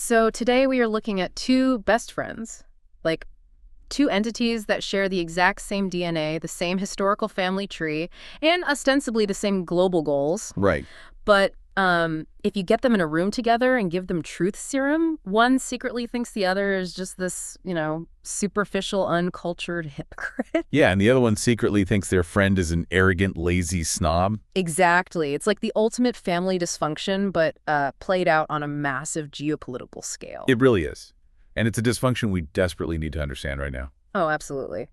So today we are looking at two best friends, like two entities that share the exact same DNA, the same historical family tree, and ostensibly the same global goals. Right. But if you get them in a room together and give them truth serum, one secretly thinks the other is just this, superficial, uncultured hypocrite. Yeah, and the other one secretly thinks their friend is an arrogant, lazy snob. Exactly. It's like the ultimate family dysfunction, but played out on a massive geopolitical scale. It really is. And it's a dysfunction we desperately need to understand right now. Oh, absolutely.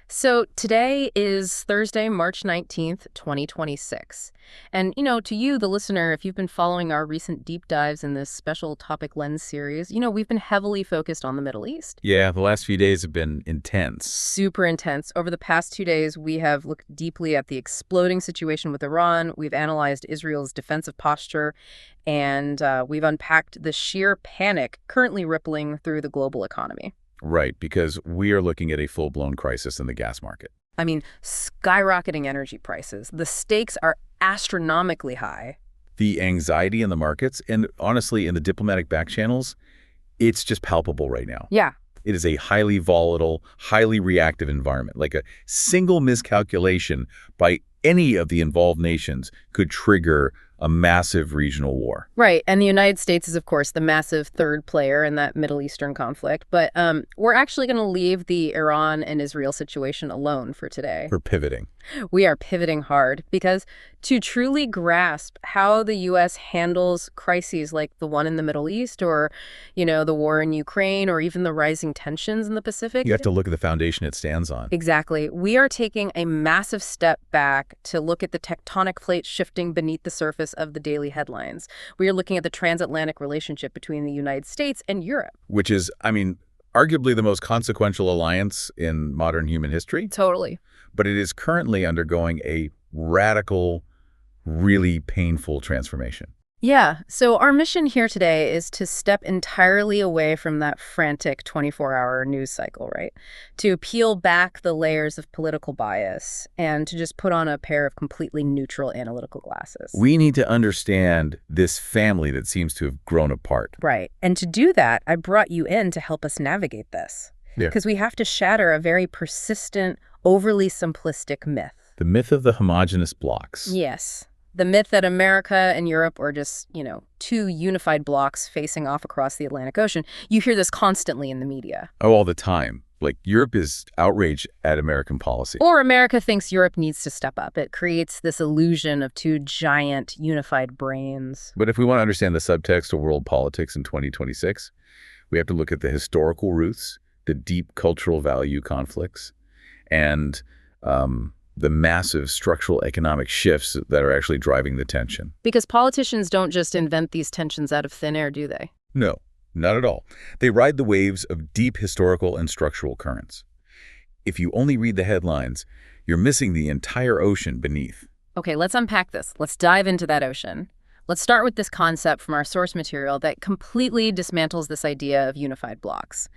So today is Thursday, March 19th, 2026. And, to you, the listener, if you've been following our recent deep dives in this special topic lens series, we've been heavily focused on the Middle East. Yeah, the last few days have been intense. Super intense. Over the past 2 days, we have looked deeply at the exploding situation with Iran. We've analyzed Israel's defensive posture, and we've unpacked the sheer panic currently rippling through the global economy. Right, because we are looking at a full-blown crisis in the gas market. I mean, skyrocketing energy prices. The stakes are astronomically high. The anxiety in the markets, and honestly, in the diplomatic back channels, it's just palpable right now. Yeah. It is a highly volatile, highly reactive environment. Like a single miscalculation by any of the involved nations could trigger a massive regional war. Right. And the United States is, of course, the massive third player in that Middle Eastern conflict. But we're actually going to leave the Iran and Israel situation alone for today. We're pivoting. We are pivoting hard because to truly grasp how the U.S. handles crises like the one in the Middle East or, the war in Ukraine or even the rising tensions in the Pacific. You have to look at the foundation it stands on. Exactly. We are taking a massive step back to look at the tectonic plates shifting beneath the surface of the daily headlines. We are looking at the transatlantic relationship between the United States and Europe. Which is, arguably the most consequential alliance in modern human history. Totally. But it is currently undergoing a radical, really painful transformation. Yeah. So our mission here today is to step entirely away from that frantic 24-hour news cycle, right? To peel back the layers of political bias and to just put on a pair of completely neutral analytical glasses. We need to understand this family that seems to have grown apart. Right. And to do that, I brought you in to help us navigate this. Yeah. Because we have to shatter a very persistent, overly simplistic myth. The myth of the homogeneous blocs. Yes. The myth that America and Europe are just, two unified blocs facing off across the Atlantic Ocean. You hear this constantly in the media. Oh, all the time. Like, Europe is outraged at American policy. Or America thinks Europe needs to step up. It creates this illusion of two giant unified brains. But if we want to understand the subtext of world politics in 2026, we have to look at the historical roots, the deep cultural value conflicts, and the massive structural economic shifts that are actually driving the tension. Because politicians don't just invent these tensions out of thin air, do they? No, not at all. They ride the waves of deep historical and structural currents. If you only read the headlines, you're missing the entire ocean beneath. Okay, let's unpack this. Let's dive into that ocean. Let's start with this concept from our source material that completely dismantles this idea of unified blocs.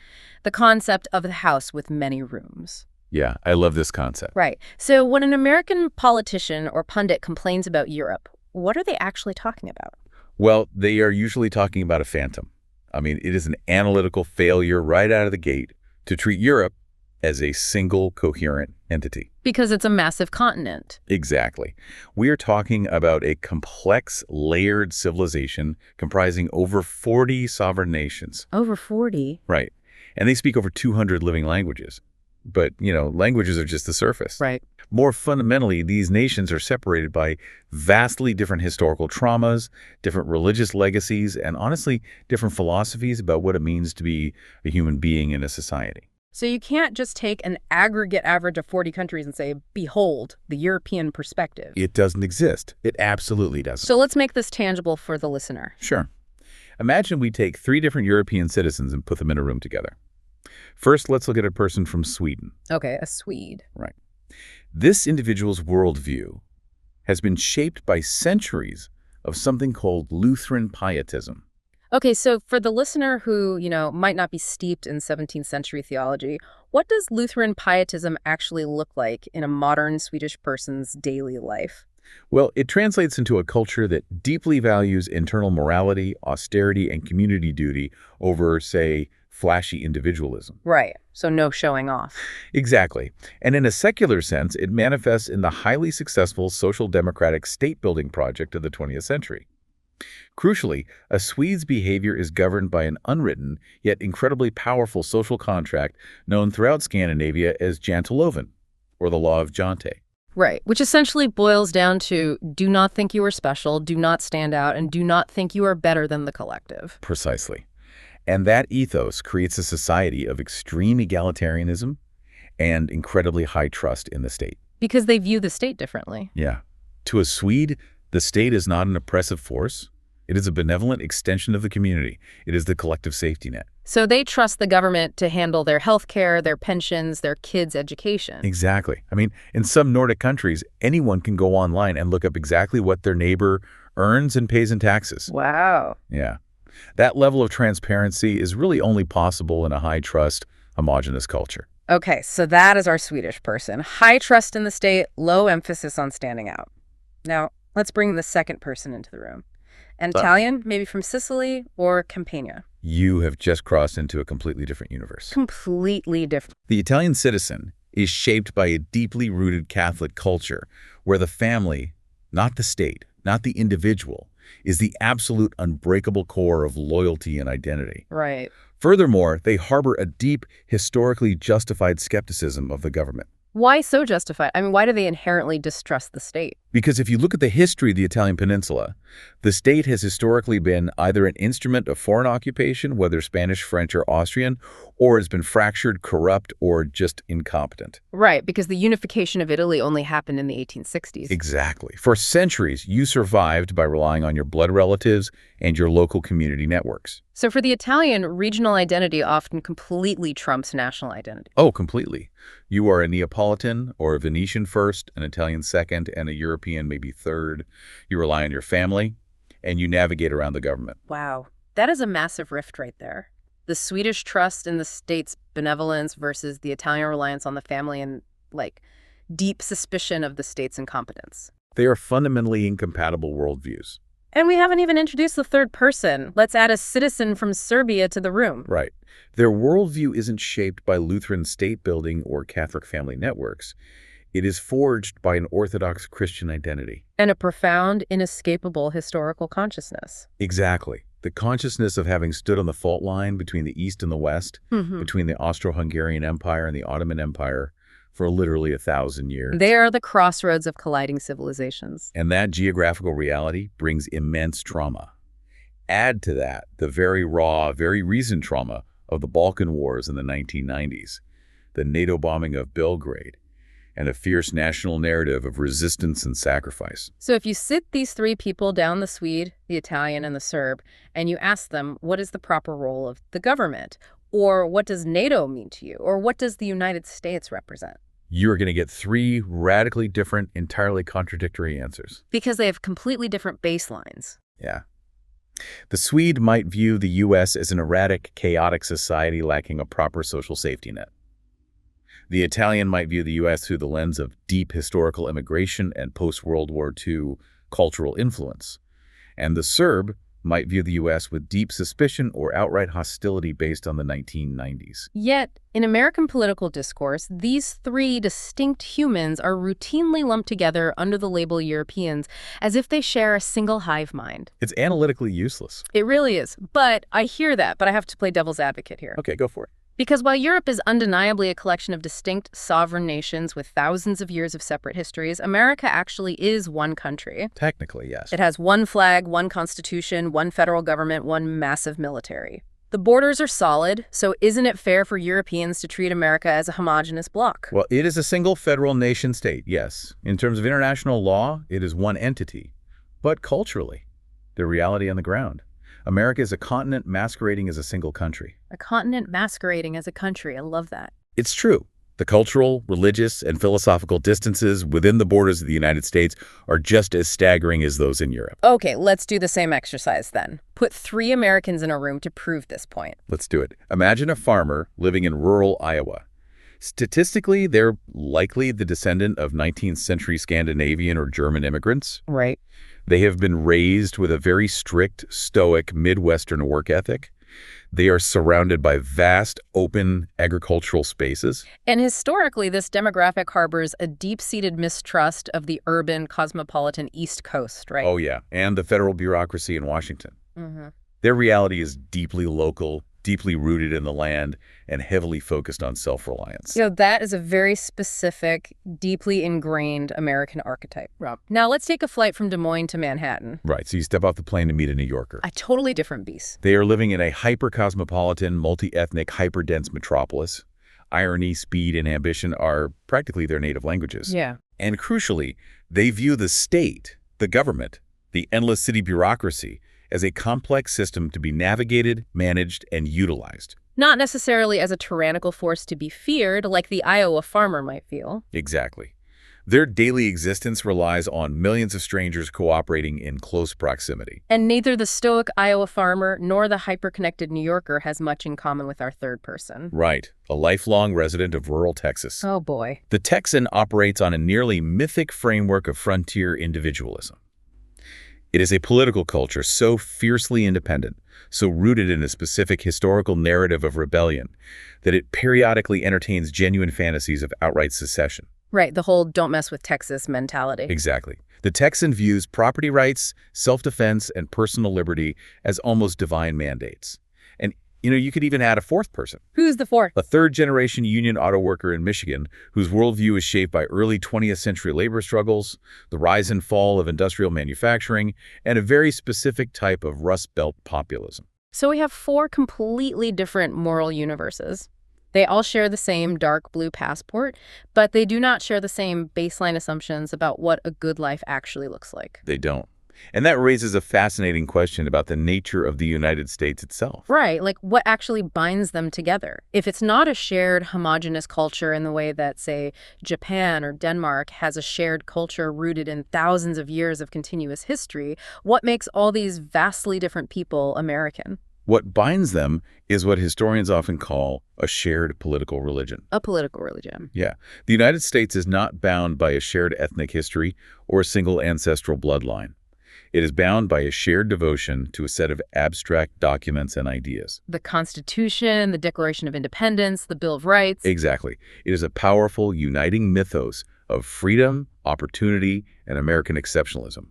The concept of the house with many rooms. Yeah, I love this concept. Right. So when an American politician or pundit complains about Europe, what are they actually talking about? Well, they are usually talking about a phantom. It is an analytical failure right out of the gate to treat Europe as a single coherent entity. Because it's a massive continent. Exactly. We are talking about a complex, layered civilization comprising over 40 sovereign nations. Over 40? Right. And they speak over 200 living languages. But, languages are just the surface. Right. More fundamentally, these nations are separated by vastly different historical traumas, different religious legacies, and honestly, different philosophies about what it means to be a human being in a society. So you can't just take an aggregate average of 40 countries and say, behold, the European perspective. It doesn't exist. It absolutely doesn't. So let's make this tangible for the listener. Sure. Imagine we take 3 different European citizens and put them in a room together. First, let's look at a person from Sweden. Okay, a Swede. Right. This individual's worldview has been shaped by centuries of something called Lutheran pietism. Okay, so for the listener who, might not be steeped in 17th century theology, what does Lutheran pietism actually look like in a modern Swedish person's daily life? Well, it translates into a culture that deeply values internal morality, austerity, and community duty over, say, flashy individualism. Right. So no showing off. Exactly. And in a secular sense, it manifests in the highly successful social democratic state-building project of the 20th century. Crucially, a Swede's behavior is governed by an unwritten, yet incredibly powerful social contract known throughout Scandinavia as janteloven, or the law of Jante. Right. Which essentially boils down to do not think you are special, do not stand out, and do not think you are better than the collective. Precisely. And that ethos creates a society of extreme egalitarianism and incredibly high trust in the state. Because they view the state differently. Yeah. To a Swede, the state is not an oppressive force. It is a benevolent extension of the community. It is the collective safety net. So they trust the government to handle their health care, their pensions, their kids' education. Exactly. I mean, in some Nordic countries, anyone can go online and look up exactly what their neighbor earns and pays in taxes. Wow. Yeah. That level of transparency is really only possible in a high-trust, homogeneous culture. Okay, so that is our Swedish person. High trust in the state, low emphasis on standing out. Now, let's bring the second person into the room. An Italian, maybe from Sicily or Campania. You have just crossed into a completely different universe. Completely different. The Italian citizen is shaped by a deeply rooted Catholic culture where the family, not the state, not the individual, is the absolute unbreakable core of loyalty and identity. Right. Furthermore, they harbor a deep, historically justified skepticism of the government. Why so justified? I mean, why do they inherently distrust the state? Because if you look at the history of the Italian peninsula, the state has historically been either an instrument of foreign occupation, whether Spanish, French, or Austrian, or it's been fractured, corrupt, or just incompetent. Right, because the unification of Italy only happened in the 1860s. Exactly. For centuries, you survived by relying on your blood relatives and your local community networks. So for the Italian, regional identity often completely trumps national identity. Oh, completely. You are a Neapolitan or a Venetian first, an Italian second, and a European maybe third. You rely on your family, and you navigate around the government. Wow, that is a massive rift right there. The Swedish trust in the state's benevolence versus the Italian reliance on the family and, deep suspicion of the state's incompetence. They are fundamentally incompatible worldviews. And we haven't even introduced the third person. Let's add a citizen from Serbia to the room. Right. Their worldview isn't shaped by Lutheran state building or Catholic family networks. It is forged by an Orthodox Christian identity. And a profound, inescapable historical consciousness. Exactly. The consciousness of having stood on the fault line between the East and the West, between the Austro-Hungarian Empire and the Ottoman Empire, for literally 1,000 years. They are the crossroads of colliding civilizations. And that geographical reality brings immense trauma. Add to that the very raw, very recent trauma of the Balkan Wars in the 1990s, the NATO bombing of Belgrade, and a fierce national narrative of resistance and sacrifice. So if you sit these three people down, the Swede, the Italian, and the Serb, and you ask them, what is the proper role of the government? Or what does NATO mean to you? Or what does the United States represent? You are going to get three radically different, entirely contradictory answers. Because they have completely different baselines. Yeah. The Swede might view the U.S. as an erratic, chaotic society lacking a proper social safety net. The Italian might view the U.S. through the lens of deep historical immigration and post-World War II cultural influence. And the Serb might view the U.S. with deep suspicion or outright hostility based on the 1990s. Yet, in American political discourse, these three distinct humans are routinely lumped together under the label Europeans as if they share a single hive mind. It's analytically useless. It really is. But I hear that, but I have to play devil's advocate here. Okay, go for it. Because while Europe is undeniably a collection of distinct sovereign nations with thousands of years of separate histories, America actually is one country. Technically, yes. It has one flag, one constitution, one federal government, one massive military. The borders are solid, so isn't it fair for Europeans to treat America as a homogeneous bloc? Well, it is a single federal nation state, yes. In terms of international law, it is one entity. But culturally, the reality on the ground, America is a continent masquerading as a single country. A continent masquerading as a country. I love that. It's true. The cultural, religious, and philosophical distances within the borders of the United States are just as staggering as those in Europe. Okay, let's do the same exercise then. Put three Americans in a room to prove this point. Let's do it. Imagine a farmer living in rural Iowa. Statistically, they're likely the descendant of 19th century Scandinavian or German immigrants. Right. They have been raised with a very strict, stoic, Midwestern work ethic. They are surrounded by vast, open agricultural spaces. And historically, this demographic harbors a deep-seated mistrust of the urban, cosmopolitan East Coast, right? Oh, yeah, and the federal bureaucracy in Washington. Mm-hmm. Their reality is deeply local, deeply rooted in the land, and heavily focused on self-reliance. That is a very specific, deeply ingrained American archetype. Rob. Now, let's take a flight from Des Moines to Manhattan. Right, so you step off the plane to meet a New Yorker. A totally different beast. They are living in a hyper-cosmopolitan, multi-ethnic, hyper-dense metropolis. Irony, speed, and ambition are practically their native languages. Yeah. And crucially, they view the state, the government, the endless city bureaucracy, as a complex system to be navigated, managed, and utilized. Not necessarily as a tyrannical force to be feared, like the Iowa farmer might feel. Exactly. Their daily existence relies on millions of strangers cooperating in close proximity. And neither the stoic Iowa farmer nor the hyper-connected New Yorker has much in common with our third person. Right, a lifelong resident of rural Texas. Oh boy. The Texan operates on a nearly mythic framework of frontier individualism. It is a political culture so fiercely independent, so rooted in a specific historical narrative of rebellion, that it periodically entertains genuine fantasies of outright secession. Right, the whole don't mess with Texas mentality. Exactly. The Texan views property rights, self-defense, and personal liberty as almost divine mandates. And, you could even add a fourth person. Who's the fourth? A third-generation union auto worker in Michigan whose worldview is shaped by early 20th century labor struggles, the rise and fall of industrial manufacturing, and a very specific type of Rust Belt populism. So we have four completely different moral universes. They all share the same dark blue passport, but they do not share the same baseline assumptions about what a good life actually looks like. They don't. And that raises a fascinating question about the nature of the United States itself. Right, like what actually binds them together? If it's not a shared homogeneous culture in the way that, say, Japan or Denmark has a shared culture rooted in thousands of years of continuous history, what makes all these vastly different people American? What binds them is what historians often call a shared political religion. A political religion. Yeah. The United States is not bound by a shared ethnic history or a single ancestral bloodline. It is bound by a shared devotion to a set of abstract documents and ideas. The Constitution, the Declaration of Independence, the Bill of Rights. Exactly. It is a powerful, uniting mythos of freedom, opportunity, and American exceptionalism.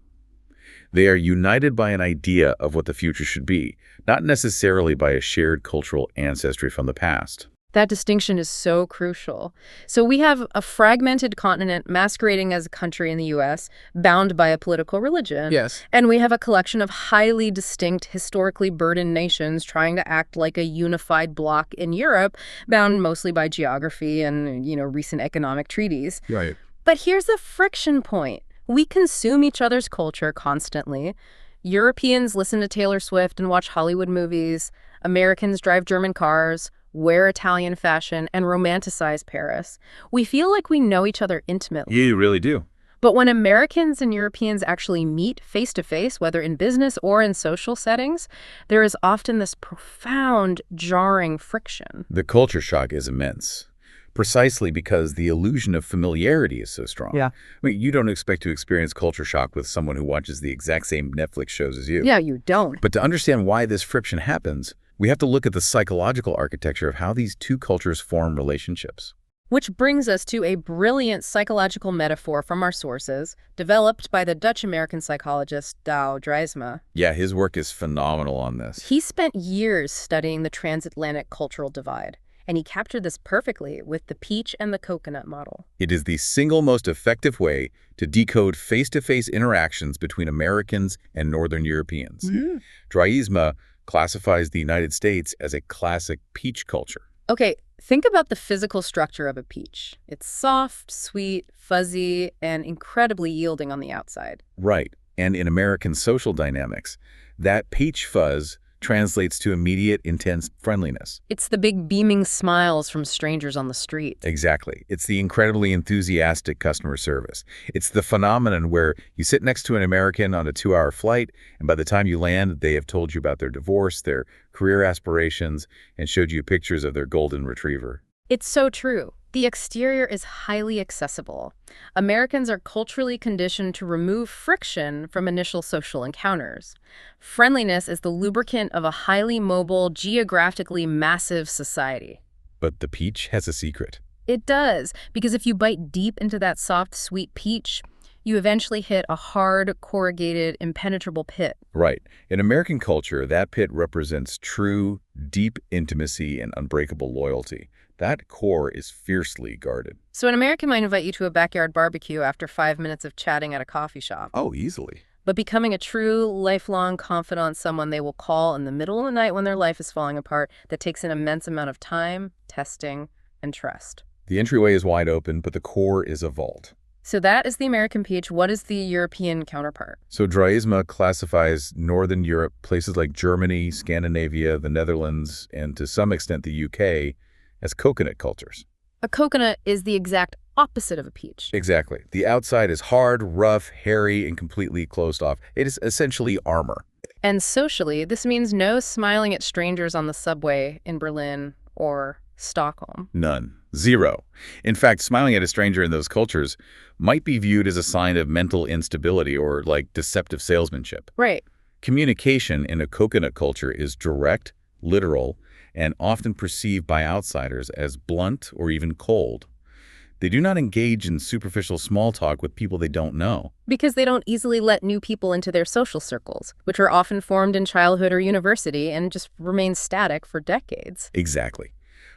They are united by an idea of what the future should be, not necessarily by a shared cultural ancestry from the past. That distinction is so crucial. So we have a fragmented continent masquerading as a country in the U.S., bound by a political religion. Yes. And we have a collection of highly distinct, historically burdened nations trying to act like a unified bloc in Europe, bound mostly by geography and, recent economic treaties. Right. But here's the friction point. We consume each other's culture constantly. Europeans listen to Taylor Swift and watch Hollywood movies. Americans drive German cars, wear Italian fashion, and romanticize Paris. We feel like we know each other intimately. You really do. But when Americans and Europeans actually meet face-to-face, whether in business or in social settings, there is often this profound, jarring friction. The culture shock is immense. Precisely because the illusion of familiarity is so strong. Yeah. You don't expect to experience culture shock with someone who watches the exact same Netflix shows as you. Yeah, you don't. But to understand why this friction happens, we have to look at the psychological architecture of how these two cultures form relationships. Which brings us to a brilliant psychological metaphor from our sources, developed by the Dutch-American psychologist Douwe Drysma. Yeah, his work is phenomenal on this. He spent years studying the transatlantic cultural divide, and he captured this perfectly with the peach and the coconut model. It is the single most effective way to decode face-to-face interactions between Americans and Northern Europeans. Drysma classifies the United States as a classic peach culture. Okay, think about the physical structure of a peach. It's soft, sweet, fuzzy, and incredibly yielding on the outside. Right. And in American social dynamics, that peach fuzz translates to immediate, intense friendliness. It's the big beaming smiles from strangers on the street. Exactly. It's the incredibly enthusiastic customer service. It's the phenomenon where you sit next to an American on a 2-hour flight, and by the time you land, they have told you about their divorce, their career aspirations, and showed you pictures of their golden retriever. It's so true. The exterior is highly accessible. Americans are culturally conditioned to remove friction from initial social encounters. Friendliness is the lubricant of a highly mobile, geographically massive society. But the peach has a secret. It does, because if you bite deep into that soft, sweet peach, you eventually hit a hard, corrugated, impenetrable pit. Right. In American culture, that pit represents true, deep intimacy and unbreakable loyalty. That core is fiercely guarded. So an American might invite you to a backyard barbecue after 5 minutes of chatting at a coffee shop. Oh, easily. But becoming a true, lifelong confidant, someone they will call in the middle of the night when their life is falling apart, that takes an immense amount of time, testing, and trust. The entryway is wide open, but the core is a vault. So that is the American peach. What is the European counterpart? So Dryisma classifies Northern Europe, places like Germany, Scandinavia, the Netherlands, and to some extent the UK, as coconut cultures. A coconut is the exact opposite of a peach. Exactly. The outside is hard, rough, hairy, and completely closed off. It is essentially armor. And socially, this means no smiling at strangers on the subway in Berlin or Stockholm. None. Zero. In fact, smiling at a stranger in those cultures might be viewed as a sign of mental instability or like deceptive salesmanship. Right. Communication in a coconut culture is direct, literal, and often perceived by outsiders as blunt or even cold. They do not engage in superficial small talk with people they don't know. Because they don't easily let new people into their social circles, which are often formed in childhood or university and just remain static for decades. Exactly.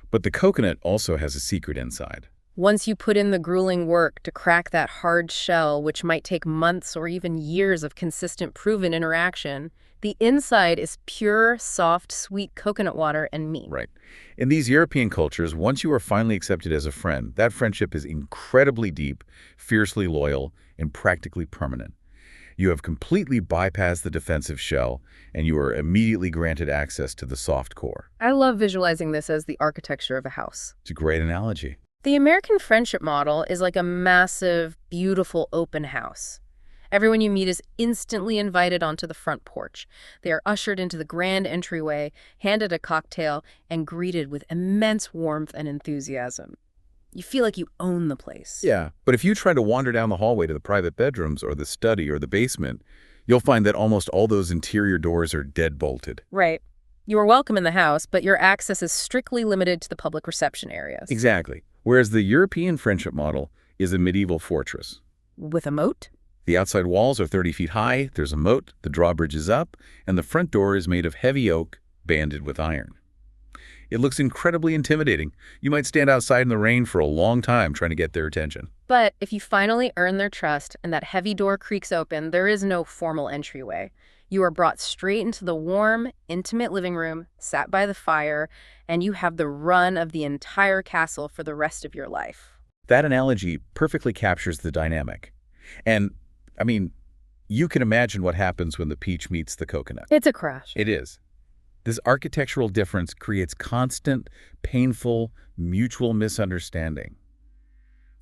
But the coconut also has a secret inside. Once you put in the grueling work to crack that hard shell, which might take months or even years of consistent proven interaction, the inside is pure, soft, sweet coconut water and meat. Right. In these European cultures, once you are finally accepted as a friend, that friendship is incredibly deep, fiercely loyal, and practically permanent. You have completely bypassed the defensive shell, and you are immediately granted access to the soft core. I love visualizing this as the architecture of a house. It's a great analogy. The American friendship model is like a massive, beautiful open house. Everyone you meet is instantly invited onto the front porch. They are ushered into the grand entryway, handed a cocktail, and greeted with immense warmth and enthusiasm. You feel like you own the place. Yeah, but if you try to wander down the hallway to the private bedrooms or the study or the basement, you'll find that almost all those interior doors are dead-bolted. Right. You are welcome in the house, but your access is strictly limited to the public reception areas. Exactly. Whereas the European friendship model is a medieval fortress. With a moat? The outside walls are 30 feet high, there's a moat, the drawbridge is up, and the front door is made of heavy oak banded with iron. It looks incredibly intimidating. You might stand outside in the rain for a long time trying to get their attention. But if you finally earn their trust and that heavy door creaks open, there is no formal entryway. You are brought straight into the warm, intimate living room, sat by the fire, and you have the run of the entire castle for the rest of your life. That analogy perfectly captures the dynamic. And, I mean, you can imagine what happens when the peach meets the coconut. It's a crash. It is. This architectural difference creates constant, painful, mutual misunderstanding.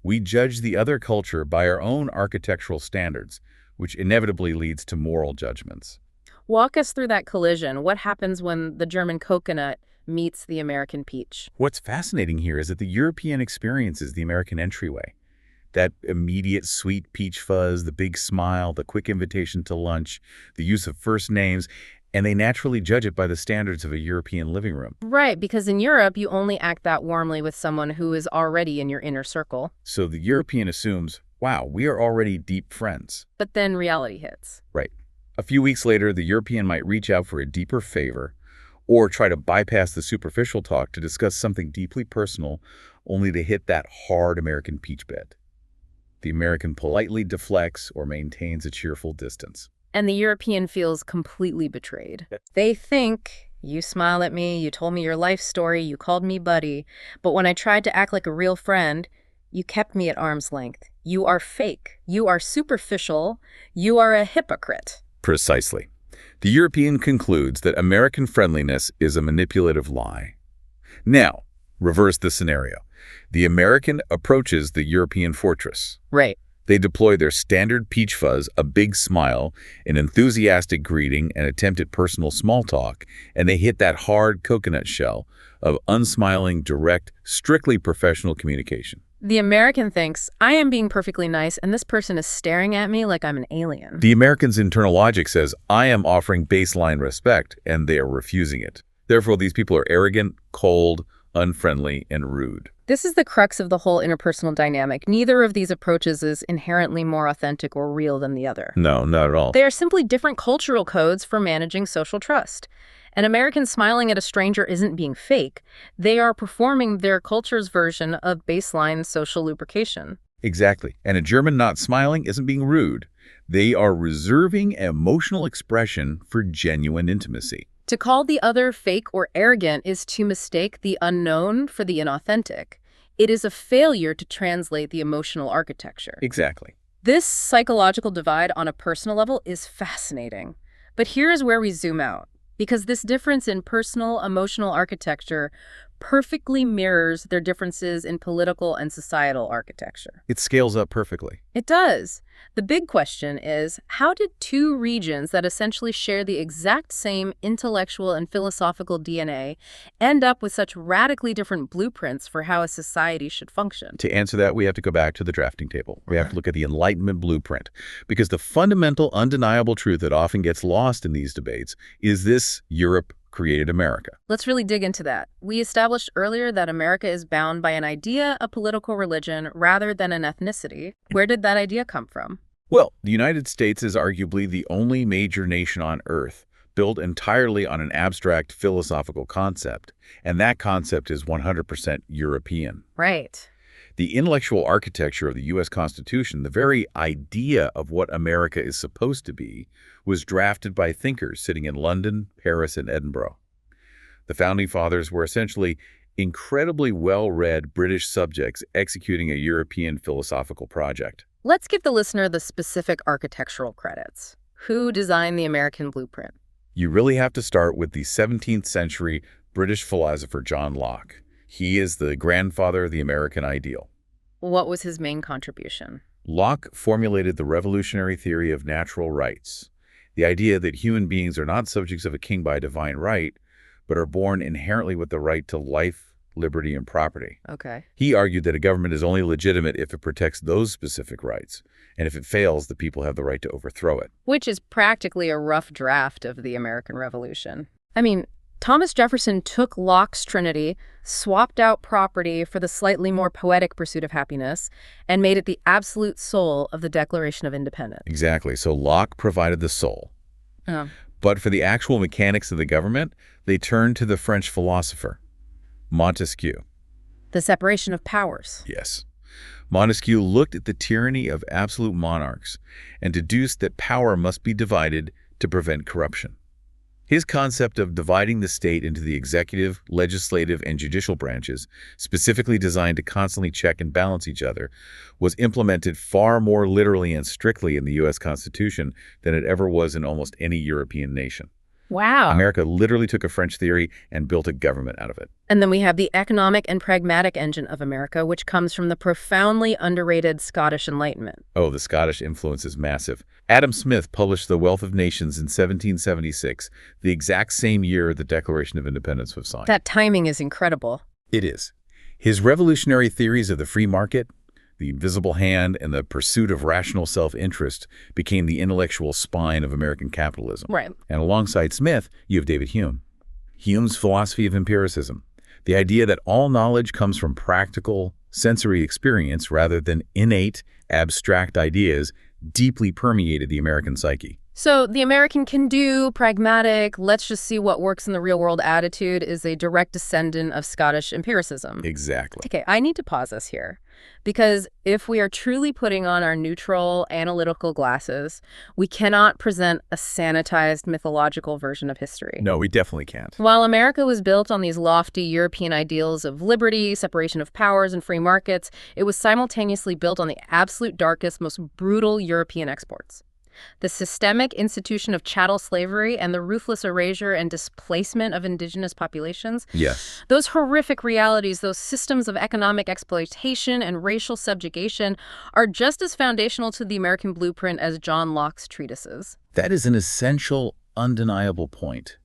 We judge the other culture by our own architectural standards, which inevitably leads to moral judgments. Walk us through that collision. What happens when the German coconut meets the American peach? What's fascinating here is that the European experiences the American entryway. That immediate sweet peach fuzz, the big smile, the quick invitation to lunch, the use of first names, and they naturally judge it by the standards of a European living room. Right, because in Europe, you only act that warmly with someone who is already in your inner circle. So the European assumes, wow, we are already deep friends. But then reality hits. Right. A few weeks later, the European might reach out for a deeper favor or try to bypass the superficial talk to discuss something deeply personal, only to hit that hard American peach bed. The American politely deflects or maintains a cheerful distance. And the European feels completely betrayed. They think, you smiled at me, you told me your life story, you called me buddy, but when I tried to act like a real friend, you kept me at arm's length. You are fake. You are superficial. You are a hypocrite. Precisely. The European concludes that American friendliness is a manipulative lie. Now, reverse the scenario. The American approaches the European fortress. Right. They deploy their standard peach fuzz, a big smile, an enthusiastic greeting, an attempt at personal small talk, and they hit that hard coconut shell of unsmiling, direct, strictly professional communication. The American thinks, I am being perfectly nice, and this person is staring at me like I'm an alien. The American's internal logic says, I am offering baseline respect, and they are refusing it. Therefore, these people are arrogant, cold, unfriendly, and rude. This is the crux of the whole interpersonal dynamic. Neither of these approaches is inherently more authentic or real than the other. No, not at all. They are simply different cultural codes for managing social trust. An American smiling at a stranger isn't being fake. They are performing their culture's version of baseline social lubrication. Exactly. And a German not smiling isn't being rude. They are reserving emotional expression for genuine intimacy. To call the other fake or arrogant is to mistake the unknown for the inauthentic. It is a failure to translate the emotional architecture. Exactly. This psychological divide on a personal level is fascinating. But here is where we zoom out, because this difference in personal emotional architecture perfectly mirrors their differences in political and societal architecture. It scales up perfectly. It does. The big question is, how did two regions that essentially share the exact same intellectual and philosophical DNA end up with such radically different blueprints for how a society should function? To answer that, we have to go back to the drafting table. We have to look at the Enlightenment blueprint, because the fundamental, undeniable truth that often gets lost in these debates is this: Europe created America. Let's really dig into that. We established earlier that America is bound by an idea, a political religion, rather than an ethnicity. Where did that idea come from? Well, the United States is arguably the only major nation on Earth built entirely on an abstract philosophical concept, and that concept is 100% European. Right. The intellectual architecture of the U.S. Constitution, the very idea of what America is supposed to be, was drafted by thinkers sitting in London, Paris, and Edinburgh. The Founding Fathers were essentially incredibly well-read British subjects executing a European philosophical project. Let's give the listener the specific architectural credits. Who designed the American blueprint? You really have to start with the 17th century British philosopher John Locke. He is the grandfather of the American ideal. What was his main contribution? Locke formulated the revolutionary theory of natural rights, the idea that human beings are not subjects of a king by divine right, but are born inherently with the right to life, liberty, and property. Okay. He argued that a government is only legitimate if it protects those specific rights, and if it fails, the people have the right to overthrow it. Which is practically a rough draft of the American Revolution. I mean, Thomas Jefferson took Locke's Trinity, swapped out property for the slightly more poetic pursuit of happiness, and made it the absolute soul of the Declaration of Independence. Exactly. So Locke provided the soul. Oh. But for the actual mechanics of the government, they turned to the French philosopher, Montesquieu. The separation of powers. Yes. Montesquieu looked at the tyranny of absolute monarchs and deduced that power must be divided to prevent corruption. His concept of dividing the state into the executive, legislative, and judicial branches, specifically designed to constantly check and balance each other, was implemented far more literally and strictly in the U.S. Constitution than it ever was in almost any European nation. Wow. America literally took a French theory and built a government out of it. And then we have the economic and pragmatic engine of America, which comes from the profoundly underrated Scottish Enlightenment. Oh, the Scottish influence is massive. Adam Smith published The Wealth of Nations in 1776, the exact same year the Declaration of Independence was signed. That timing is incredible. It is. His revolutionary theories of the free market, the invisible hand, and the pursuit of rational self-interest became the intellectual spine of American capitalism. Right. And alongside Smith, you have David Hume. Hume's philosophy of empiricism, the idea that all knowledge comes from practical, sensory experience rather than innate, abstract ideas, deeply permeated the American psyche. So the American can-do, pragmatic, let's just see what works in the real world attitude is a direct descendant of Scottish empiricism. Exactly. Okay, I need to pause us here, because if we are truly putting on our neutral, analytical glasses, we cannot present a sanitized, mythological version of history. No, we definitely can't. While America was built on these lofty European ideals of liberty, separation of powers, and free markets, it was simultaneously built on the absolute darkest, most brutal European exports. The systemic institution of chattel slavery and the ruthless erasure and displacement of indigenous populations. Yes. Those horrific realities, those systems of economic exploitation and racial subjugation are just as foundational to the American blueprint as John Locke's treatises. That is an essential, undeniable point.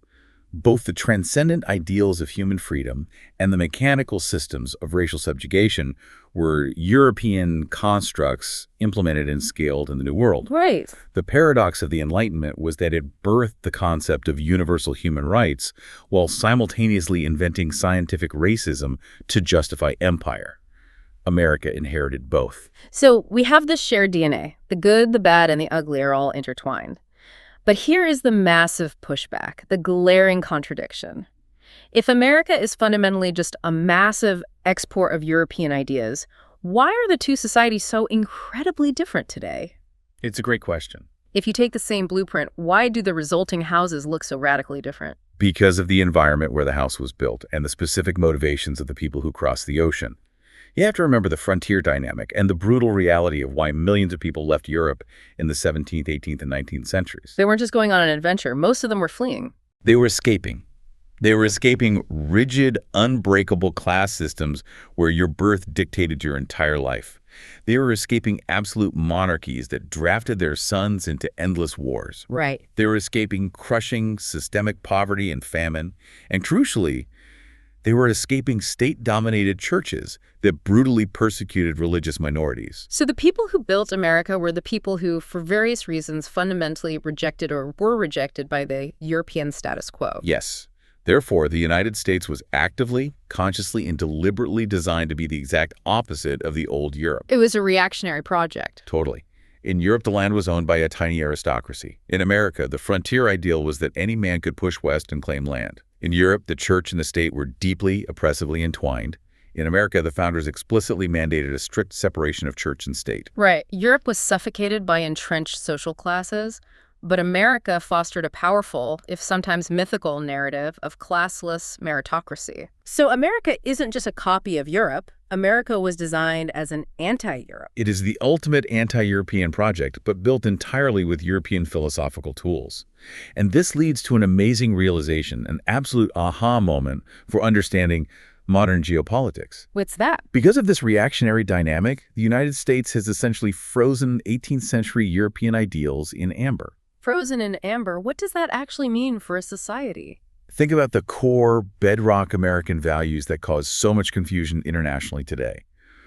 Both the transcendent ideals of human freedom and the mechanical systems of racial subjugation were European constructs implemented and scaled in the New World. Right. The paradox of the Enlightenment was that it birthed the concept of universal human rights while simultaneously inventing scientific racism to justify empire. America inherited both. So we have this shared DNA. The good, the bad, and the ugly are all intertwined. But here is the massive pushback, the glaring contradiction. If America is fundamentally just a massive export of European ideas, why are the two societies so incredibly different today? It's a great question. If you take the same blueprint, why do the resulting houses look so radically different? Because of the environment where the house was built and the specific motivations of the people who crossed the ocean. You have to remember the frontier dynamic and the brutal reality of why millions of people left Europe in the 17th, 18th, and 19th centuries. They weren't just going on an adventure. Most of them were fleeing. They were escaping. They were escaping rigid, unbreakable class systems where your birth dictated your entire life. They were escaping absolute monarchies that drafted their sons into endless wars. Right. They were escaping crushing systemic poverty and famine. And crucially, they were escaping state-dominated churches that brutally persecuted religious minorities. So the people who built America were the people who, for various reasons, fundamentally rejected or were rejected by the European status quo. Yes. Therefore, the United States was actively, consciously, and deliberately designed to be the exact opposite of the old Europe. It was a reactionary project. Totally. In Europe, the land was owned by a tiny aristocracy. In America, the frontier ideal was that any man could push west and claim land. In Europe, the church and the state were deeply, oppressively entwined. In America, the founders explicitly mandated a strict separation of church and state. Right. Europe was suffocated by entrenched social classes, but America fostered a powerful, if sometimes mythical, narrative of classless meritocracy. So America isn't just a copy of Europe. America was designed as an anti-Europe. It is the ultimate anti-European project, but built entirely with European philosophical tools. And this leads to an amazing realization, an absolute aha moment for understanding modern geopolitics. What's that? Because of this reactionary dynamic, the United States has essentially frozen 18th century European ideals in amber. Frozen in amber, what does that actually mean for a society? Think about the core, bedrock American values that cause so much confusion internationally today.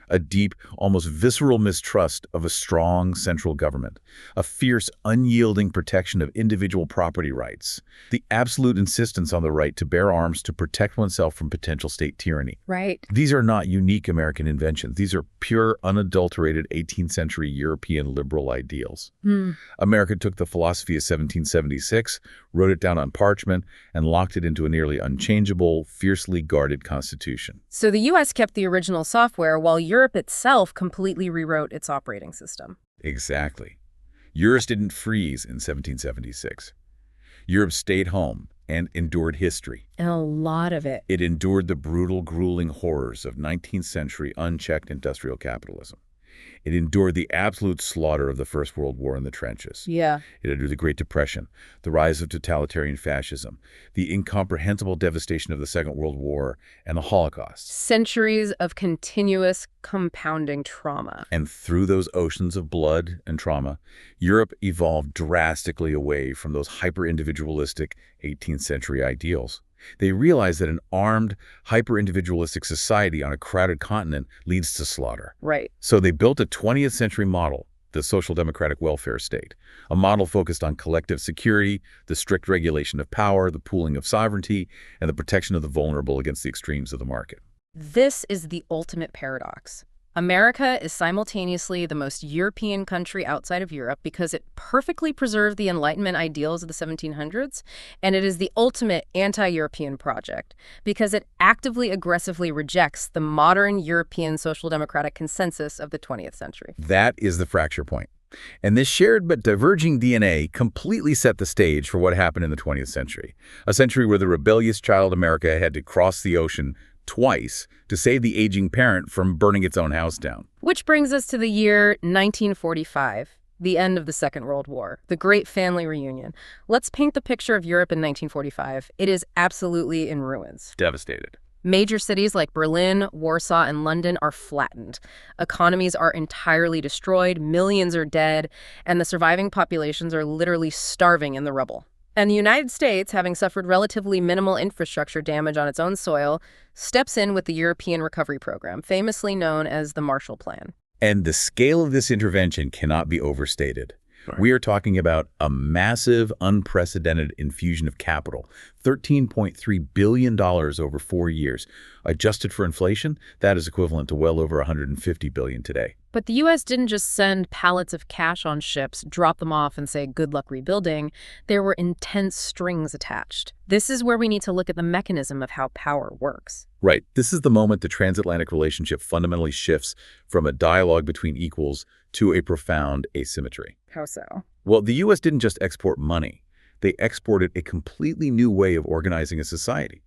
A deep, almost visceral mistrust of a strong central government, a fierce, unyielding protection of individual property rights, the absolute insistence on the right to bear arms to protect oneself from potential state tyranny. Right. These are not unique American inventions. These are pure, unadulterated 18th century European liberal ideals. America took the philosophy of 1776, wrote it down on parchment, and locked it into a nearly unchangeable, fiercely guarded constitution. So the U.S. kept the original software while Europe itself completely rewrote its operating system. Exactly. Europe didn't freeze in 1776. Europe stayed home and endured history. And a lot of it. It endured the brutal, grueling horrors of 19th century unchecked industrial capitalism. It endured the absolute slaughter of the First World War in the trenches. Yeah. It endured the Great Depression, the rise of totalitarian fascism, the incomprehensible devastation of the Second World War, and the Holocaust. Centuries of continuous compounding trauma. And through those oceans of blood and trauma, Europe evolved drastically away from those hyper-individualistic 18th century ideals. They realized that an armed, hyper-individualistic society on a crowded continent leads to slaughter. Right. So they built a 20th century model, the social democratic welfare state, a model focused on collective security, the strict regulation of power, the pooling of sovereignty, and the protection of the vulnerable against the extremes of the market. This is the ultimate paradox. America is simultaneously the most European country outside of Europe because it perfectly preserved the Enlightenment ideals of the 1700s, and it is the ultimate anti-European project because it actively, aggressively rejects the modern European social democratic consensus of the 20th century. That is the fracture point. And this shared but diverging DNA completely set the stage for what happened in the 20th century, a century where the rebellious child America had to cross the ocean twice to save the aging parent from burning its own house down. Which brings us to the year 1945. the end of the Second World War, the Great Family Reunion. Let's paint the picture of Europe in 1945. It is absolutely in ruins. Devastated. Major cities like Berlin, Warsaw, and London are flattened. Economies are entirely destroyed, millions are dead, and the surviving populations are literally starving in the rubble. And the United States, having suffered relatively minimal infrastructure damage on its own soil, steps in with the European Recovery Program, famously known as the Marshall Plan. And the scale of this intervention cannot be overstated. Right. We are talking about a massive, unprecedented infusion of capital, $13.3 billion over 4 years. Adjusted for inflation, that is equivalent to well over $150 billion today. But the U.S. didn't just send pallets of cash on ships, drop them off, and say, good luck rebuilding. There were intense strings attached. This is where we need to look at the mechanism of how power works. Right. This is the moment the transatlantic relationship fundamentally shifts from a dialogue between equals to a profound asymmetry. How so? Well, the U.S. didn't just export money. They exported a completely new way of organizing a society.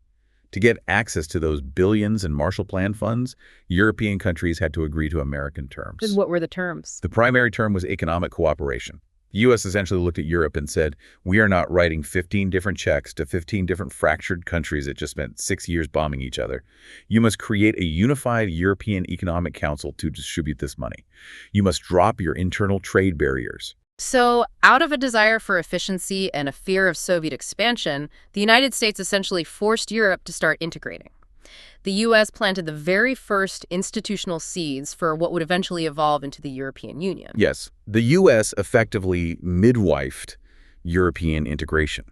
To get access to those billions in Marshall Plan funds, European countries had to agree to American terms. And what were the terms? The primary term was economic cooperation. The U.S. essentially looked at Europe and said, we are not writing 15 different checks to 15 different fractured countries that just spent 6 years bombing each other. You must create a unified European Economic Council to distribute this money. You must drop your internal trade barriers. So, out of a desire for efficiency and a fear of Soviet expansion, the United States essentially forced Europe to start integrating. The U.S. planted the very first institutional seeds for what would eventually evolve into the European Union. Yes, the U.S. effectively midwifed European integration.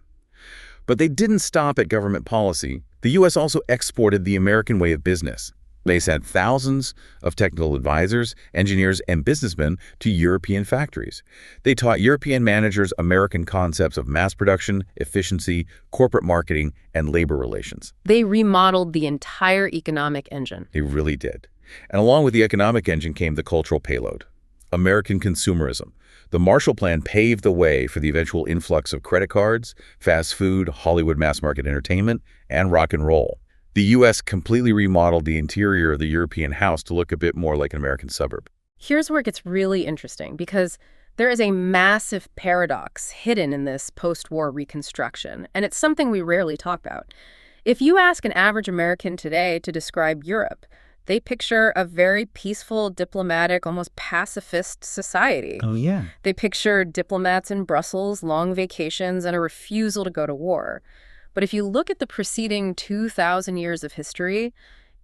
But they didn't stop at government policy. The U.S. also exported the American way of business. They sent thousands of technical advisors, engineers, and businessmen to European factories. They taught European managers American concepts of mass production, efficiency, corporate marketing, and labor relations. They remodeled the entire economic engine. They really did. And along with the economic engine came the cultural payload, American consumerism. The Marshall Plan paved the way for the eventual influx of credit cards, fast food, Hollywood mass-market entertainment, and rock and roll. The U.S. completely remodeled the interior of the European house to look a bit more like an American suburb. Here's where it gets really interesting, because there is a massive paradox hidden in this post-war reconstruction, and it's something we rarely talk about. If you ask an average American today to describe Europe, they picture a very peaceful, diplomatic, almost pacifist society. Oh, yeah. They picture diplomats in Brussels, long vacations, and a refusal to go to war. But if you look at the preceding 2,000 years of history,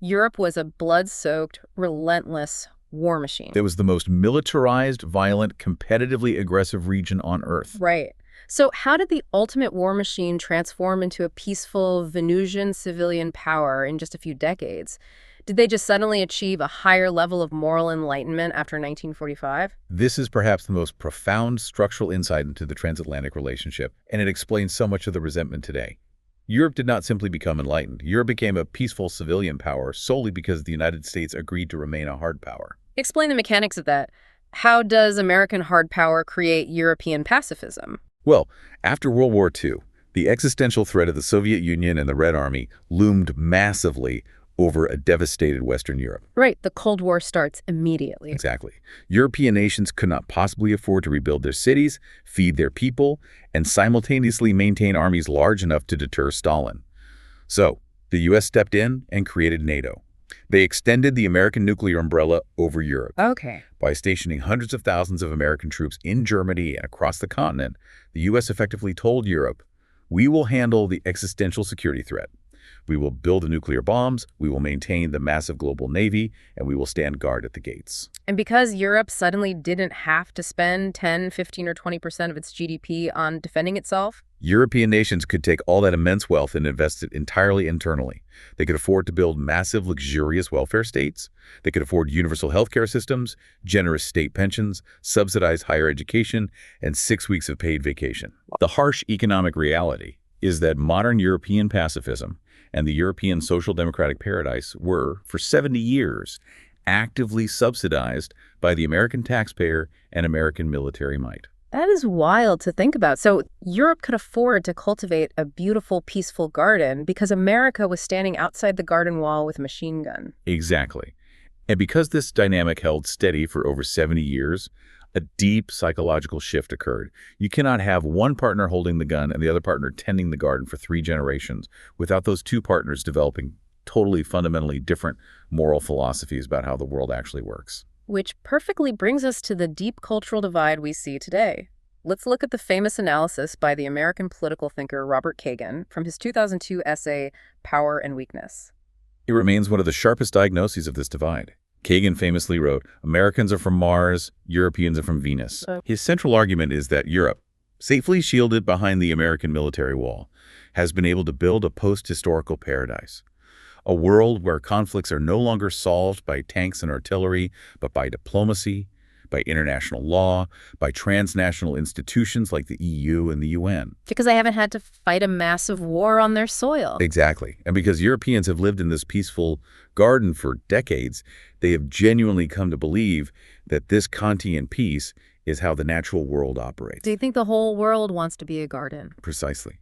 Europe was a blood-soaked, relentless war machine. It was the most militarized, violent, competitively aggressive region on Earth. Right. So how did the ultimate war machine transform into a peaceful Venusian civilian power in just a few decades? Did they just suddenly achieve a higher level of moral enlightenment after 1945? This is perhaps the most profound structural insight into the transatlantic relationship, and it explains so much of the resentment today. Europe did not simply become enlightened. Europe became a peaceful civilian power solely because the United States agreed to remain a hard power. Explain the mechanics of that. How does American hard power create European pacifism? Well, after World War II, the existential threat of the Soviet Union and the Red Army loomed massively over a devastated Western Europe. Right, the Cold War starts immediately. Exactly. European nations could not possibly afford to rebuild their cities, feed their people, and simultaneously maintain armies large enough to deter Stalin. So, the U.S. stepped in and created NATO. They extended the American nuclear umbrella over Europe. Okay. By stationing hundreds of thousands of American troops in Germany and across the continent, the U.S. effectively told Europe, we will handle the existential security threat. We will build the nuclear bombs, we will maintain the massive global navy, and we will stand guard at the gates. And because Europe suddenly didn't have to spend 10, 15, or 20% of its GDP on defending itself, European nations could take all that immense wealth and invest it entirely internally. They could afford to build massive, luxurious welfare states. They could afford universal healthcare systems, generous state pensions, subsidized higher education, and 6 weeks of paid vacation. The harsh economic reality is that modern European pacifism and the European social democratic paradise were, for 70 years, actively subsidized by the American taxpayer and American military might. that is wild to think about. So Europe could afford to cultivate a beautiful, peaceful garden because America was standing outside the garden wall with a machine gun. Exactly. And because this dynamic held steady for over 70 years, A deep psychological shift occurred. You cannot have one partner holding the gun and the other partner tending the garden for 3 generations without those two partners developing totally fundamentally different moral philosophies about how the world actually works. Which perfectly brings us to the deep cultural divide we see today. Let's look at the famous analysis by the American political thinker Robert Kagan from his 2002 essay, Power and Weakness. It remains one of the sharpest diagnoses of this divide. Kagan famously wrote, "Americans are from Mars, Europeans are from Venus." His central argument is that Europe, safely shielded behind the American military wall, has been able to build a post-historical paradise. A world where conflicts are no longer solved by tanks and artillery, but by diplomacy, by international law, by transnational institutions like the EU and the UN. Because they haven't had to fight a massive war on their soil. Exactly. And because Europeans have lived in this peaceful garden for decades, they have genuinely come to believe that this Kantian peace is how the natural world operates. Do you think the whole world wants to be a garden? Precisely.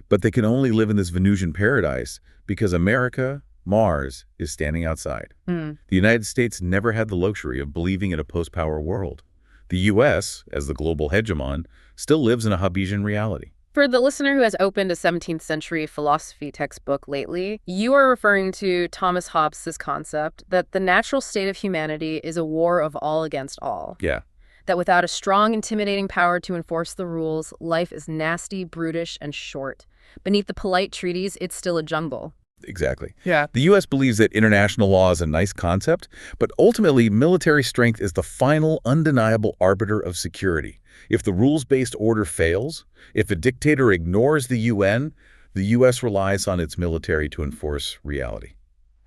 But they can only live in this Venusian paradise because America, Mars, is standing outside. The United States never had the luxury of believing in a post-power world. The U.S., as the global hegemon, still lives in a Hobbesian reality. For the listener who has opened a 17th century philosophy textbook lately, you are referring to Thomas Hobbes' concept that the natural state of humanity is a war of all against all. Yeah. That without a strong, intimidating power to enforce the rules, life is nasty, brutish, and short. Beneath the polite treaties, it's still a jungle. Exactly. Yeah. The U.S. believes that international law is a nice concept, but ultimately military strength is the final, undeniable arbiter of security. If the rules-based order fails, if a dictator ignores the UN, the U.S. relies on its military to enforce reality.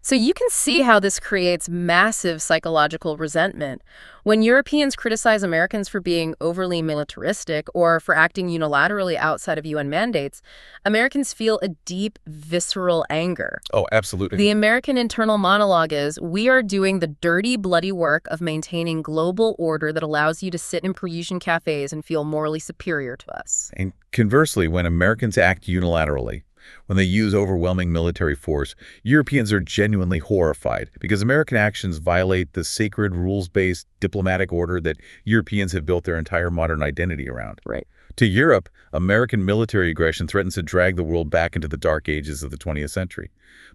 So you can see how this creates massive psychological resentment. When Europeans criticize Americans for being overly militaristic or for acting unilaterally outside of UN mandates, Americans feel a deep, visceral anger. Oh, absolutely. The American internal monologue is, we are doing the dirty, bloody work of maintaining global order that allows you to sit in Parisian cafes and feel morally superior to us. And conversely, when Americans act unilaterally, when they use overwhelming military force, Europeans are genuinely horrified because American actions violate the sacred rules-based diplomatic order that Europeans have built their entire modern identity around. Right. To Europe, American military aggression threatens to drag the world back into the dark ages of the 20th century.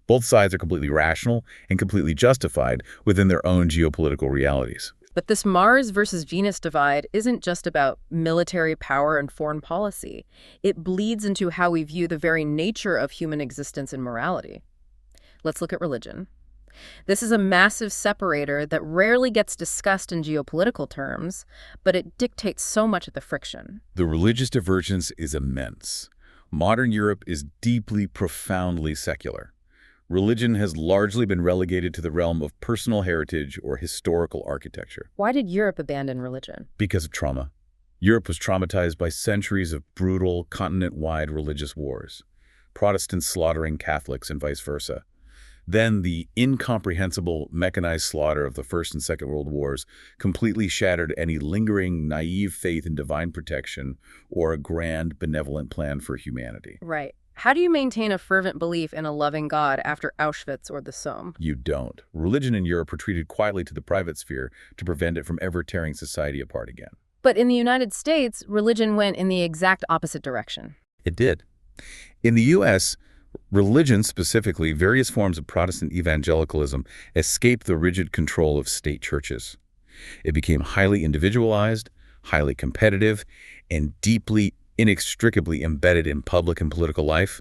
Both sides are completely rational and completely justified within their own geopolitical realities. But this Mars versus Venus divide isn't just about military power and foreign policy. It bleeds into how we view the very nature of human existence and morality. Let's look at religion. This is a massive separator that rarely gets discussed in geopolitical terms, but it dictates so much of the friction. The religious divergence is immense. Modern Europe is deeply, profoundly secular. Religion has largely been relegated to the realm of personal heritage or historical architecture. Why did Europe abandon religion? Because of trauma. Europe was traumatized by centuries of brutal, continent-wide religious wars, Protestants slaughtering Catholics and vice versa. Then the incomprehensible mechanized slaughter of the First and Second World Wars completely shattered any lingering, naive faith in divine protection or a grand, benevolent plan for humanity. Right. How do you maintain a fervent belief in a loving God after Auschwitz or the Somme? You don't. Religion in Europe retreated quietly to the private sphere to prevent it from ever tearing society apart again. But in the United States, religion went in the exact opposite direction. It did. In the U.S., religion, specifically various forms of Protestant evangelicalism, escaped the rigid control of state churches. It became highly individualized, highly competitive, and deeply inextricably embedded in public and political life.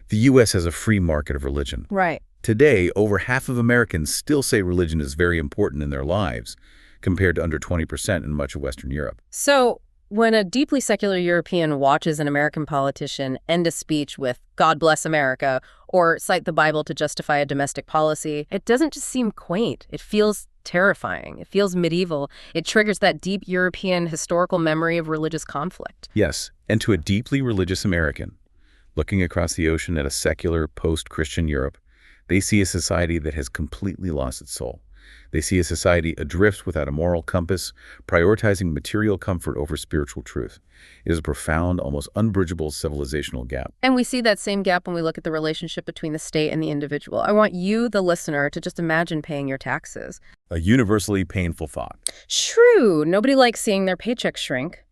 The U.S. has a free market of religion. Right. Today, over half of Americans still say religion is very important in their lives, compared to under 20% in much of Western Europe. So when a deeply secular European watches an American politician end a speech with "God bless America" or cite the Bible to justify a domestic policy, it doesn't just seem quaint. It feels terrifying. It feels medieval. It triggers that deep European historical memory of religious conflict. Yes, and to a deeply religious American, looking across the ocean at a secular, post-Christian Europe, they see a society that has completely lost its soul. They see a society adrift without a moral compass, prioritizing material comfort over spiritual truth. It is a profound, almost unbridgeable civilizational gap. And we see that same gap when we look at the relationship between the state and the individual. I want you, the listener, to just imagine paying your taxes. A universally painful thought. True, nobody likes seeing their paycheck shrink.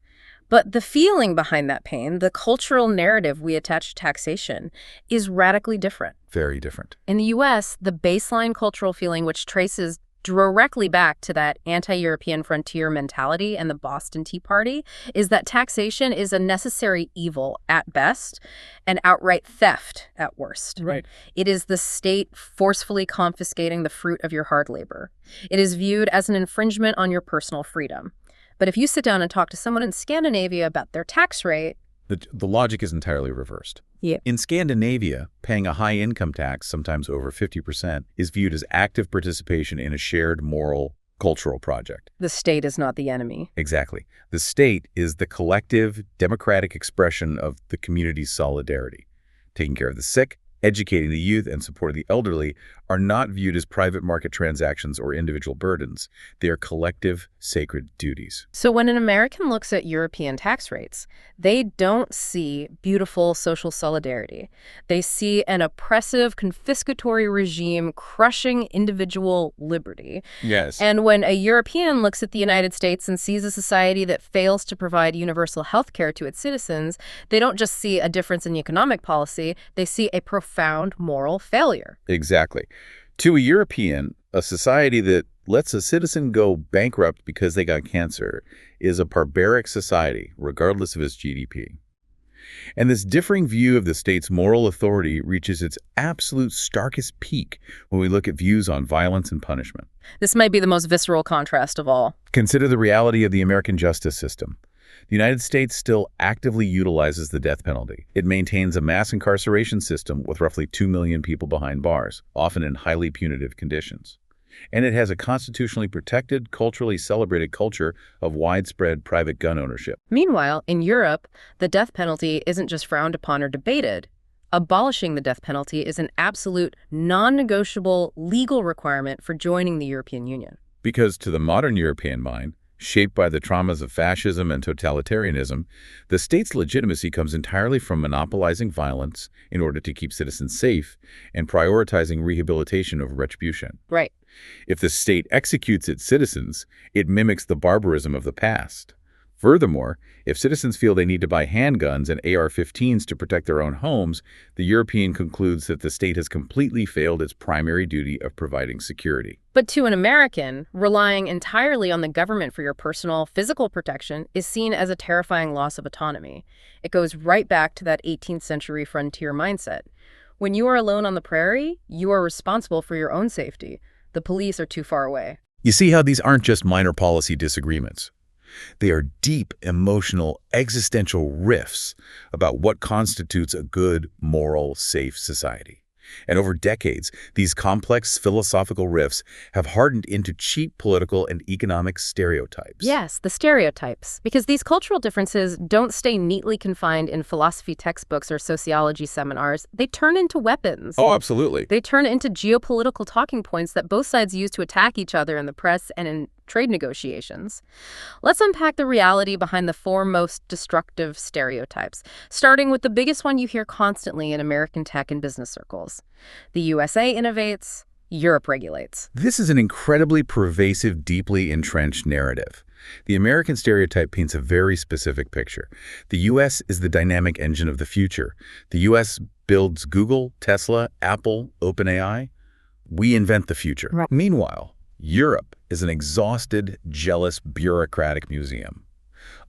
But the feeling behind that pain, the cultural narrative we attach to taxation, is radically different. Very different. In the U.S., the baseline cultural feeling, which traces directly back to that anti-European frontier mentality and the Boston Tea Party, is that taxation is a necessary evil at best and outright theft at worst. Right. It is the state forcefully confiscating the fruit of your hard labor. It is viewed as an infringement on your personal freedom. But if you sit down and talk to someone in Scandinavia about their tax rate, The logic is entirely reversed. Yeah. In Scandinavia, paying a high income tax, sometimes over 50%, is viewed as active participation in a shared moral cultural project. the state is not the enemy. Exactly. The state is the collective, democratic expression of the community's solidarity. Taking care of the sick, educating the youth, and supporting the elderly are not viewed as private market transactions or individual burdens. They are collective, sacred duties. So when an American looks at European tax rates, they don't see beautiful social solidarity. They see an oppressive, confiscatory regime crushing individual liberty. Yes. And when a European looks at the United States and sees a society that fails to provide universal health care to its citizens, they don't just see a difference in economic policy, they see a profound moral failure. Exactly. To a European, a society that lets a citizen go bankrupt because they got cancer is a barbaric society, regardless of its GDP. And this differing view of the state's moral authority reaches its absolute starkest peak when we look at views on violence and punishment. This might be the most visceral contrast of all. Consider the reality of the American justice system. The United States still actively utilizes the death penalty. It maintains a mass incarceration system with roughly 2 million people behind bars, often in highly punitive conditions. And it has a constitutionally protected, culturally celebrated culture of widespread private gun ownership. Meanwhile, in Europe, the death penalty isn't just frowned upon or debated. Abolishing the death penalty is an absolute, non-negotiable legal requirement for joining the European Union. Because to the modern European mind, shaped by the traumas of fascism and totalitarianism, the state's legitimacy comes entirely from monopolizing violence in order to keep citizens safe and prioritizing rehabilitation over retribution. Right. If the state executes its citizens, it mimics the barbarism of the past. Furthermore, if citizens feel they need to buy handguns and AR-15s to protect their own homes, the European concludes that the state has completely failed its primary duty of providing security. But to an American, relying entirely on the government for your personal physical protection is seen as a terrifying loss of autonomy. It goes right back to that 18th century frontier mindset. When you are alone on the prairie, you are responsible for your own safety. The police are too far away. You see how these aren't just minor policy disagreements. They are deep, emotional, existential riffs about what constitutes a good, moral, safe society. And over decades, these complex philosophical riffs have hardened into cheap political and economic stereotypes. Yes, the stereotypes. Because these cultural differences don't stay neatly confined in philosophy textbooks or sociology seminars. They turn into weapons. Oh, absolutely. They turn into geopolitical talking points that both sides use to attack each other in the press and in trade negotiations. Let's unpack the reality behind the four most destructive stereotypes, starting with the biggest one you hear constantly in American tech and business circles. The USA innovates, Europe regulates. This is an incredibly pervasive, deeply entrenched narrative. The American stereotype paints a very specific picture. The U.S. is the dynamic engine of the future. The U.S. builds Google, Tesla, Apple, OpenAI. We invent the future. Right. Meanwhile, Europe is an exhausted, jealous, bureaucratic museum.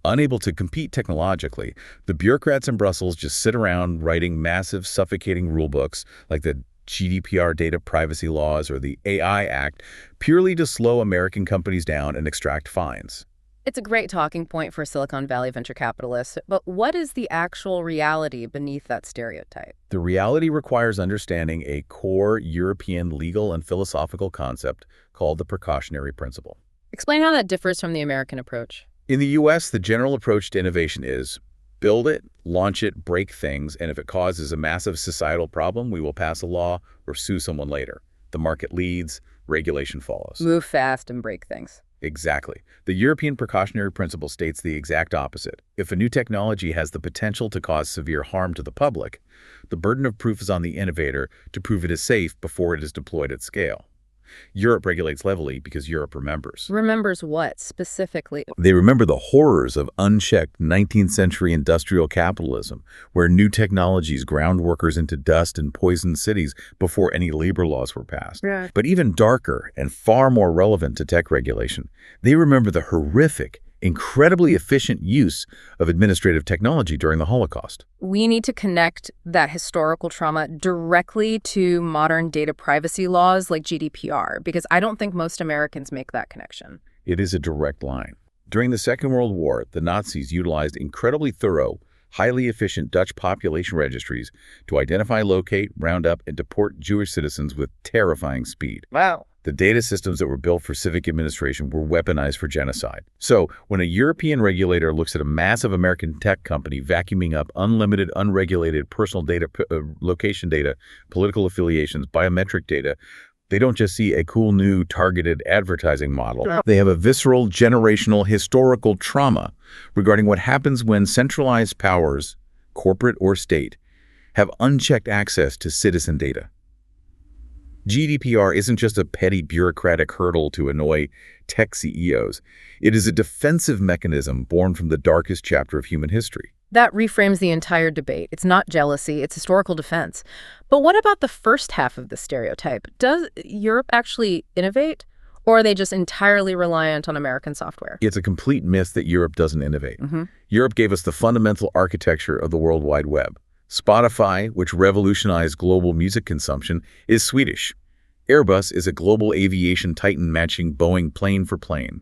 Unable to compete technologically, the bureaucrats in Brussels just sit around writing massive, suffocating rulebooks like the GDPR data privacy laws or the AI Act purely to slow American companies down and extract fines. It's a great talking point for Silicon Valley venture capitalists, but what is the actual reality beneath that stereotype? The reality requires understanding a core European legal and philosophical concept called the precautionary principle. Explain how that differs from the American approach. In the U.S., the general approach to innovation is build it, launch it, break things, and if it causes a massive societal problem, we will pass a law or sue someone later. The market leads, regulation follows. Move fast and break things. Exactly. The European precautionary principle states the exact opposite. If a new technology has the potential to cause severe harm to the public, the burden of proof is on the innovator to prove it is safe before it is deployed at scale. Europe regulates levelly because Europe remembers. Remembers what, specifically? They remember the horrors of unchecked 19th century industrial capitalism, where new technologies ground workers into dust and poisoned cities before any labor laws were passed. Right. But even darker and far more relevant to tech regulation, they remember the horrific, incredibly efficient use of administrative technology during the Holocaust. We need to connect that historical trauma directly to modern data privacy laws like GDPR, because I don't think most Americans make that connection. It is a direct line. During the Second World War, the Nazis utilized incredibly thorough, highly efficient Dutch population registries to identify, locate, round up, and deport Jewish citizens with terrifying speed. Wow. The data systems that were built for civic administration were weaponized for genocide. So when a European regulator looks at a massive American tech company vacuuming up unlimited, unregulated personal data, location data, political affiliations, biometric data, they don't just see a cool new targeted advertising model. They have a visceral, generational, historical trauma regarding what happens when centralized powers, corporate or state, have unchecked access to citizen data. GDPR isn't just a petty bureaucratic hurdle to annoy tech CEOs. It is a defensive mechanism born from the darkest chapter of human history. That reframes the entire debate. It's not jealousy, it's historical defense. But what about the first half of the stereotype? Does Europe actually innovate, or are they just entirely reliant on American software? It's a complete myth that Europe doesn't innovate. Europe gave us the fundamental architecture of the World Wide Web. Spotify, which revolutionized global music consumption, is Swedish. Airbus is a global aviation titan matching Boeing plane for plane.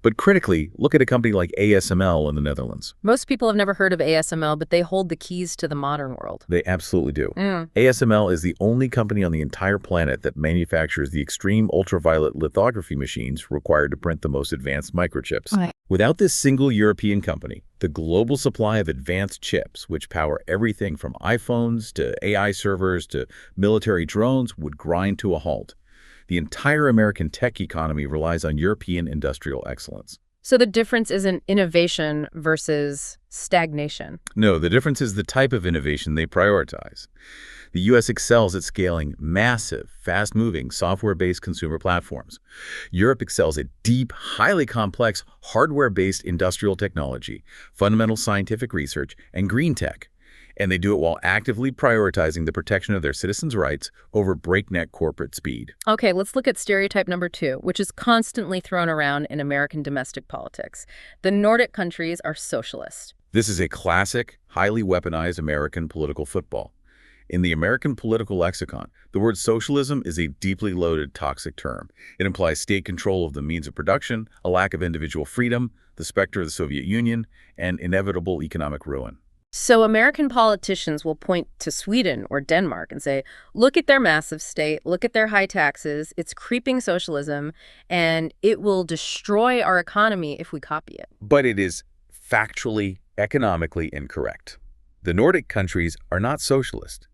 But critically, look at a company like ASML in the Netherlands. Most people have never heard of ASML, but they hold the keys to the modern world. They absolutely do. ASML is the only company on the entire planet that manufactures the extreme ultraviolet lithography machines required to print the most advanced microchips. Right. Without this single European company, the global supply of advanced chips, which power everything from iPhones to AI servers to military drones, would grind to a halt. The entire American tech economy relies on European industrial excellence. So the difference isn't innovation versus stagnation. No, the difference is the type of innovation they prioritize. The U.S. excels at scaling massive, fast-moving, software-based consumer platforms. Europe excels at deep, highly complex, hardware-based industrial technology, fundamental scientific research, and green tech. And they do it while actively prioritizing the protection of their citizens' rights over breakneck corporate speed. Okay, let's look at stereotype number 2, which is constantly thrown around in American domestic politics. The Nordic countries are socialist. This is a classic, highly weaponized American political football. In the American political lexicon, the word socialism is a deeply loaded, toxic term. It implies state control of the means of production, a lack of individual freedom, the specter of the Soviet Union, and inevitable economic ruin. So American politicians will point to Sweden or Denmark and say, look at their massive state, look at their high taxes, it's creeping socialism, and it will destroy our economy if we copy it. But it is factually, economically incorrect. The Nordic countries are not socialist.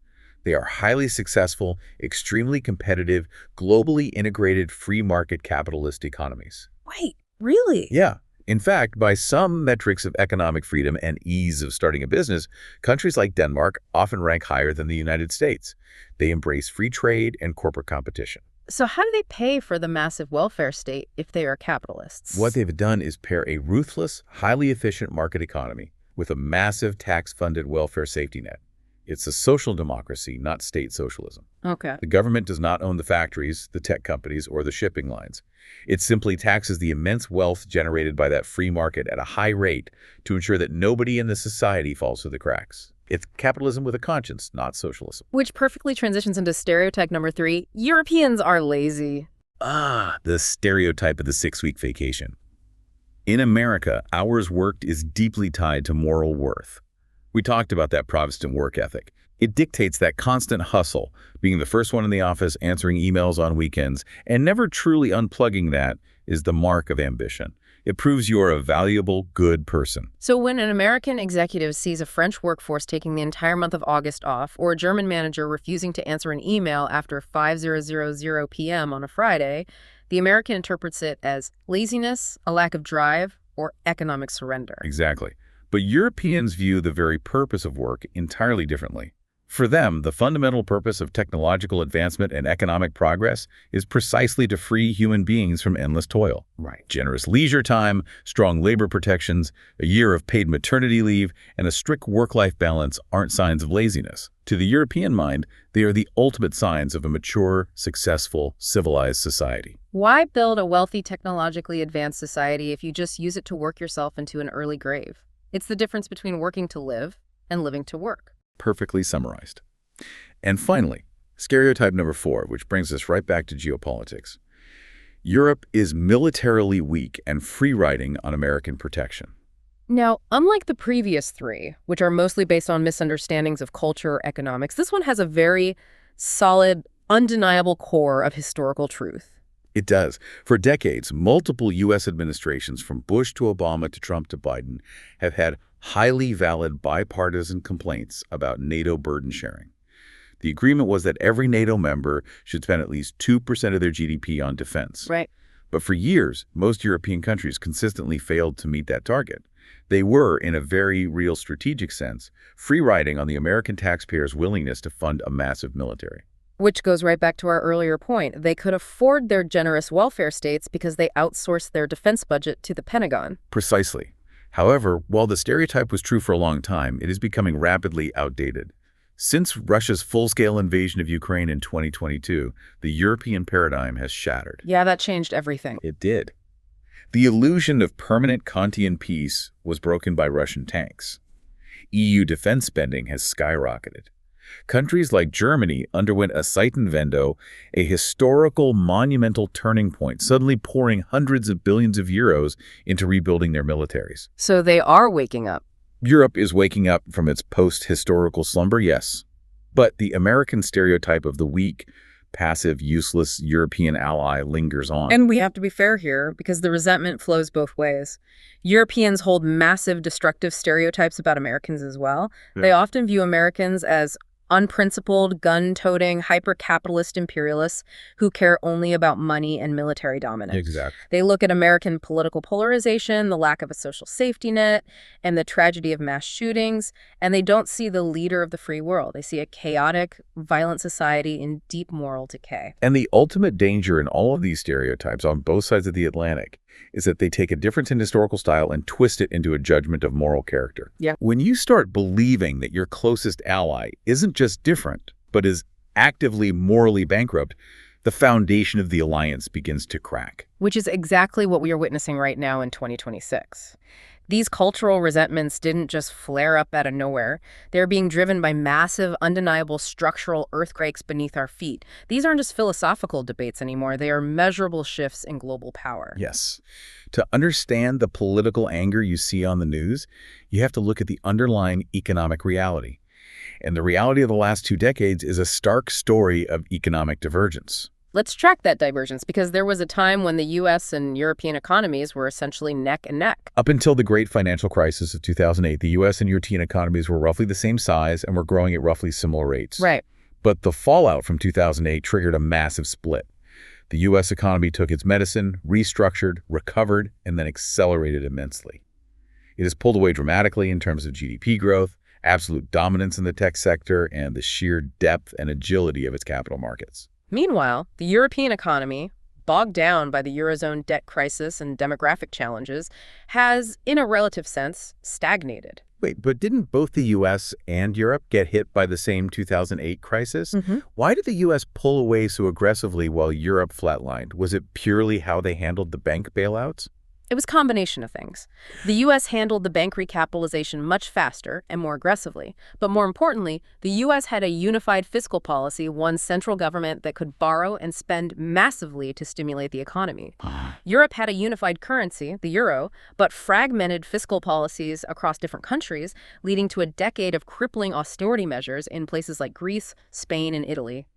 They are highly successful, extremely competitive, globally integrated free market capitalist economies. Wait, really? Yeah. In fact, by some metrics of economic freedom and ease of starting a business, countries like Denmark often rank higher than the United States. They embrace free trade and corporate competition. So how do they pay for the massive welfare state if they are capitalists? What they've done is pair a ruthless, highly efficient market economy with a massive tax-funded welfare safety net. It's a social democracy, not state socialism. Okay. The government does not own the factories, the tech companies, or the shipping lines. It simply taxes the immense wealth generated by that free market at a high rate to ensure that nobody in the society falls through the cracks. It's capitalism with a conscience, not socialism. Which perfectly transitions into stereotype number 3. Europeans are lazy. The stereotype of the 6-week vacation. In America, hours worked is deeply tied to moral worth. We talked about that Protestant work ethic. It dictates that constant hustle, being the first one in the office, answering emails on weekends, and never truly unplugging that is the mark of ambition. It proves you're a valuable, good person. So when an American executive sees a French workforce taking the entire month of August off, or a German manager refusing to answer an email after 5:00 p.m. on a Friday, the American interprets it as laziness, a lack of drive, or economic surrender. Exactly. But Europeans view the very purpose of work entirely differently. For them, the fundamental purpose of technological advancement and economic progress is precisely to free human beings from endless toil. Right. Generous leisure time, strong labor protections, a year of paid maternity leave, and a strict work-life balance aren't signs of laziness. To the European mind, they are the ultimate signs of a mature, successful, civilized society. Why build a wealthy, technologically advanced society if you just use it to work yourself into an early grave? It's the difference between working to live and living to work. Perfectly summarized. And finally, stereotype number 4, which brings us right back to geopolitics. Europe is militarily weak and free-riding on American protection. Now, unlike the previous three, which are mostly based on misunderstandings of culture or economics, this one has a very solid, undeniable core of historical truth. It does. For decades, multiple U.S. administrations, from Bush to Obama to Trump to Biden, have had highly valid bipartisan complaints about NATO burden sharing. The agreement was that every NATO member should spend at least 2% of their GDP on defense. Right. But for years, most European countries consistently failed to meet that target. They were, in a very real strategic sense, free-riding on the American taxpayers' willingness to fund a massive military. Which goes right back to our earlier point. They could afford their generous welfare states because they outsourced their defense budget to the Pentagon. Precisely. However, while the stereotype was true for a long time, it is becoming rapidly outdated. Since Russia's full-scale invasion of Ukraine in 2022, the European paradigm has shattered. Yeah, that changed everything. It did. The illusion of permanent Kantian peace was broken by Russian tanks. EU defense spending has skyrocketed. Countries like Germany underwent a Zeitenwende, a historical, monumental turning point, suddenly pouring hundreds of billions of euros into rebuilding their militaries. So they are waking up. Europe is waking up from its post-historical slumber, yes. But the American stereotype of the weak, passive, useless European ally lingers on. And we have to be fair here, because the resentment flows both ways. Europeans hold massive destructive stereotypes about Americans as well. Yeah. They often view Americans as unprincipled, gun-toting, hyper-capitalist imperialists who care only about money and military dominance. Exactly. They look at American political polarization, the lack of a social safety net, and the tragedy of mass shootings, and they don't see the leader of the free world. They see a chaotic, violent society in deep moral decay. And the ultimate danger in all of these stereotypes on both sides of the Atlantic is that they take a difference in historical style and twist it into a judgment of moral character. Yeah. When you start believing that your closest ally isn't just different, but is actively morally bankrupt, the foundation of the alliance begins to crack. Which is exactly what we are witnessing right now in 2026. These cultural resentments didn't just flare up out of nowhere. They're being driven by massive, undeniable structural earthquakes beneath our feet. These aren't just philosophical debates anymore. They are measurable shifts in global power. Yes. To understand the political anger you see on the news, you have to look at the underlying economic reality. And the reality of the last 2 decades is a stark story of economic divergence. Let's track that divergence, because there was a time when the U.S. and European economies were essentially neck and neck. Up until the great financial crisis of 2008, the U.S. and European economies were roughly the same size and were growing at roughly similar rates. Right. But the fallout from 2008 triggered a massive split. The U.S. economy took its medicine, restructured, recovered, and then accelerated immensely. It has pulled away dramatically in terms of GDP growth, absolute dominance in the tech sector, and the sheer depth and agility of its capital markets. Meanwhile, the European economy, bogged down by the Eurozone debt crisis and demographic challenges, has, in a relative sense, stagnated. Wait, but didn't both the U.S. and Europe get hit by the same 2008 crisis? Why did the U.S. pull away so aggressively while Europe flatlined? Was it purely how they handled the bank bailouts? It was a combination of things. The U.S. handled the bank recapitalization much faster and more aggressively. But more importantly, the U.S. had a unified fiscal policy, one central government that could borrow and spend massively to stimulate the economy. Europe had a unified currency, the euro, but fragmented fiscal policies across different countries, leading to a decade of crippling austerity measures in places like Greece, Spain, and Italy.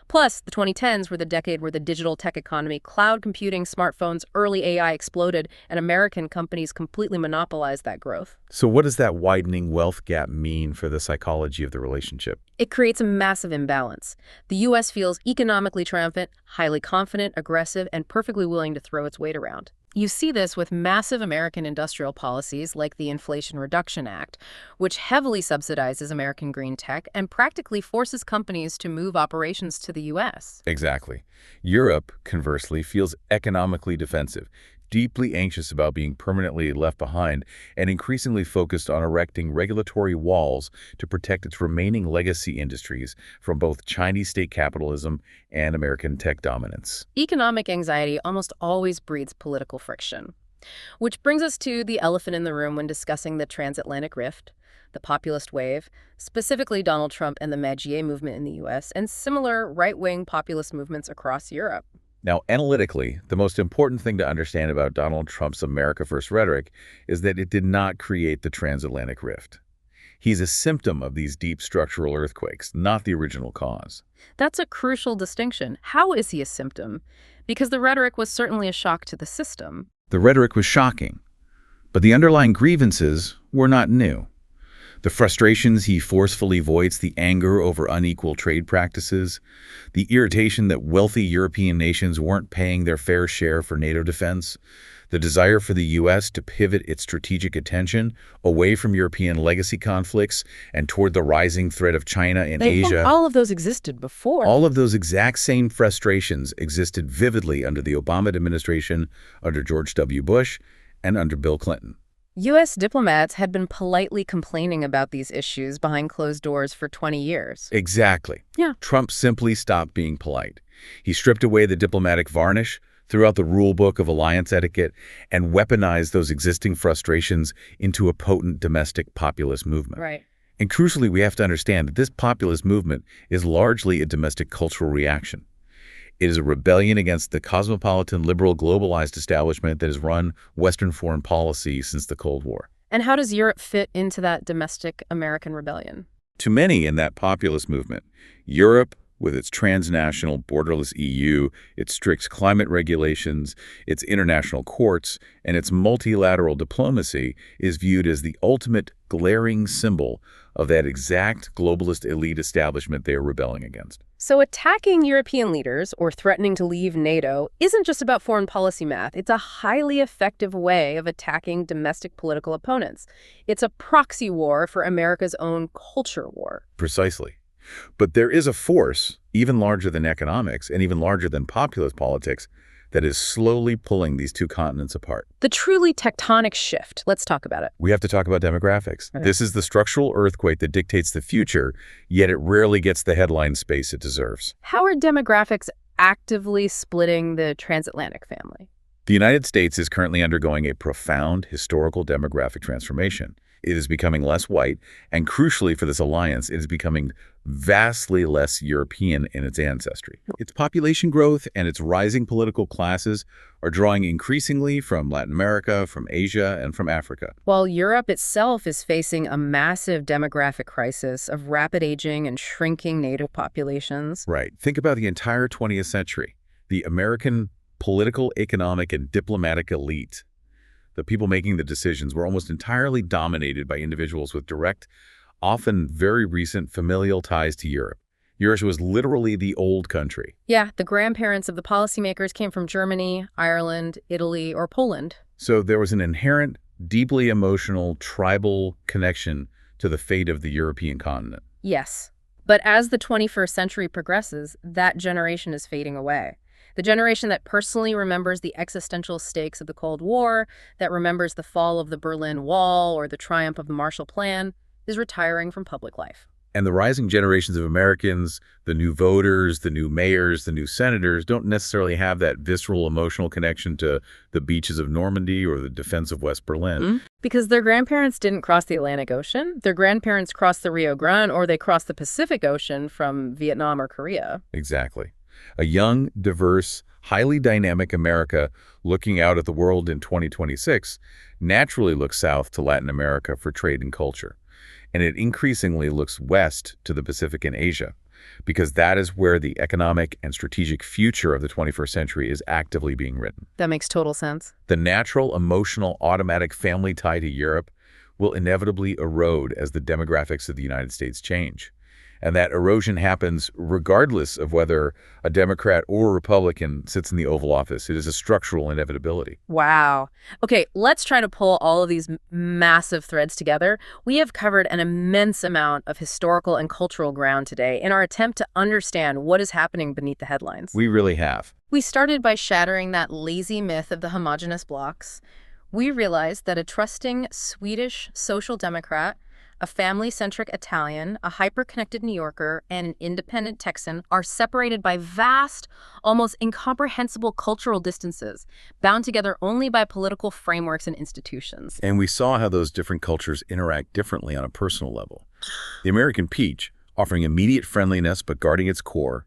Plus, the 2010s were the decade where the digital tech economy, cloud computing, smartphones, early AI exploded, and American companies completely monopolized that growth. So what does that widening wealth gap mean for the psychology of the relationship? It creates a massive imbalance. The U.S. feels economically triumphant, highly confident, aggressive, and perfectly willing to throw its weight around. You see this with massive American industrial policies like the Inflation Reduction Act, which heavily subsidizes American green tech and practically forces companies to move operations to the U.S. Exactly. Europe, conversely, feels economically defensive, deeply anxious about being permanently left behind, and increasingly focused on erecting regulatory walls to protect its remaining legacy industries from both Chinese state capitalism and American tech dominance. Economic anxiety almost always breeds political friction. Which brings us to the elephant in the room when discussing the transatlantic rift, the populist wave, specifically Donald Trump and the Magie movement in the U.S., and similar right-wing populist movements across Europe. Now, analytically, the most important thing to understand about Donald Trump's America First rhetoric is that it did not create the transatlantic rift. He's a symptom of these deep structural earthquakes, not the original cause. That's a crucial distinction. How is he a symptom? Because the rhetoric was certainly a shock to the system. The rhetoric was shocking, but the underlying grievances were not new. The frustrations he forcefully voiced, the anger over unequal trade practices, the irritation that wealthy European nations weren't paying their fair share for NATO defense, the desire for the U.S. to pivot its strategic attention away from European legacy conflicts and toward the rising threat of China in Asia. All of those existed before. All of those exact same frustrations existed vividly under the Obama administration, under George W. Bush, and under Bill Clinton. U.S. diplomats had been politely complaining about these issues behind closed doors for 20 years. Exactly. Yeah. Trump simply stopped being polite. He stripped away the diplomatic varnish, threw out the rule book of alliance etiquette, and weaponized those existing frustrations into a potent domestic populist movement. Right. And crucially, we have to understand that this populist movement is largely a domestic cultural reaction. It is a rebellion against the cosmopolitan, liberal, globalized establishment that has run Western foreign policy since the Cold War. And how does Europe fit into that domestic American rebellion? To many in that populist movement, Europe, with its transnational, borderless EU, its strict climate regulations, its international courts, and its multilateral diplomacy, is viewed as the ultimate glaring symbol of that exact globalist elite establishment they are rebelling against. So attacking European leaders or threatening to leave NATO isn't just about foreign policy math. It's a highly effective way of attacking domestic political opponents. It's a proxy war for America's own culture war. Precisely. But there is a force, even larger than economics and even larger than populist politics, that is slowly pulling these two continents apart. The truly tectonic shift. Let's talk about it. We have to talk about demographics. Okay. This is the structural earthquake that dictates the future, yet it rarely gets the headline space it deserves. How are demographics actively splitting the transatlantic family? The United States is currently undergoing a profound historical demographic transformation. It is becoming less white, and crucially for this alliance, it is becoming vastly less European in its ancestry. Its population growth and its rising political classes are drawing increasingly from Latin America, from Asia, and from Africa. While Europe itself is facing a massive demographic crisis of rapid aging and shrinking native populations. Right. Think about the entire 20th century. The American political, economic, and diplomatic elite, the people making the decisions, were almost entirely dominated by individuals with direct, often very recent familial ties to Europe. Europe was literally the old country. Yeah, the grandparents of the policymakers came from Germany, Ireland, Italy, or Poland. So there was an inherent, deeply emotional, tribal connection to the fate of the European continent. Yes. But as the 21st century progresses, that generation is fading away. The generation that personally remembers the existential stakes of the Cold War, that remembers the fall of the Berlin Wall or the triumph of the Marshall Plan, is retiring from public life. And the rising generations of Americans, the new voters, the new mayors, the new senators, don't necessarily have that visceral emotional connection to the beaches of Normandy or the defense of West Berlin. Because their grandparents didn't cross the Atlantic Ocean. Their grandparents crossed the Rio Grande, or they crossed the Pacific Ocean from Vietnam or Korea. Exactly. A young, diverse, highly dynamic America looking out at the world in 2026 naturally looks south to Latin America for trade and culture. And it increasingly looks west to the Pacific and Asia. because that is where the economic and strategic future of the 21st century is actively being written. That makes total sense. The natural, emotional, automatic family tie to Europe will inevitably erode as the demographics of the United States change. And that erosion happens regardless of whether a Democrat or a Republican sits in the Oval Office. It is a structural inevitability. Wow. Okay, let's try to pull all of these massive threads together. We have covered an immense amount of historical and cultural ground today in our attempt to understand what is happening beneath the headlines. We really have. We started by shattering that lazy myth of the homogeneous blocs. We realized that a trusting Swedish social democrat, a family-centric Italian, a hyper-connected New Yorker, and an independent Texan are separated by vast, almost incomprehensible cultural distances, bound together only by political frameworks and institutions. And we saw how those different cultures interact differently on a personal level. The American peach, offering immediate friendliness but guarding its core,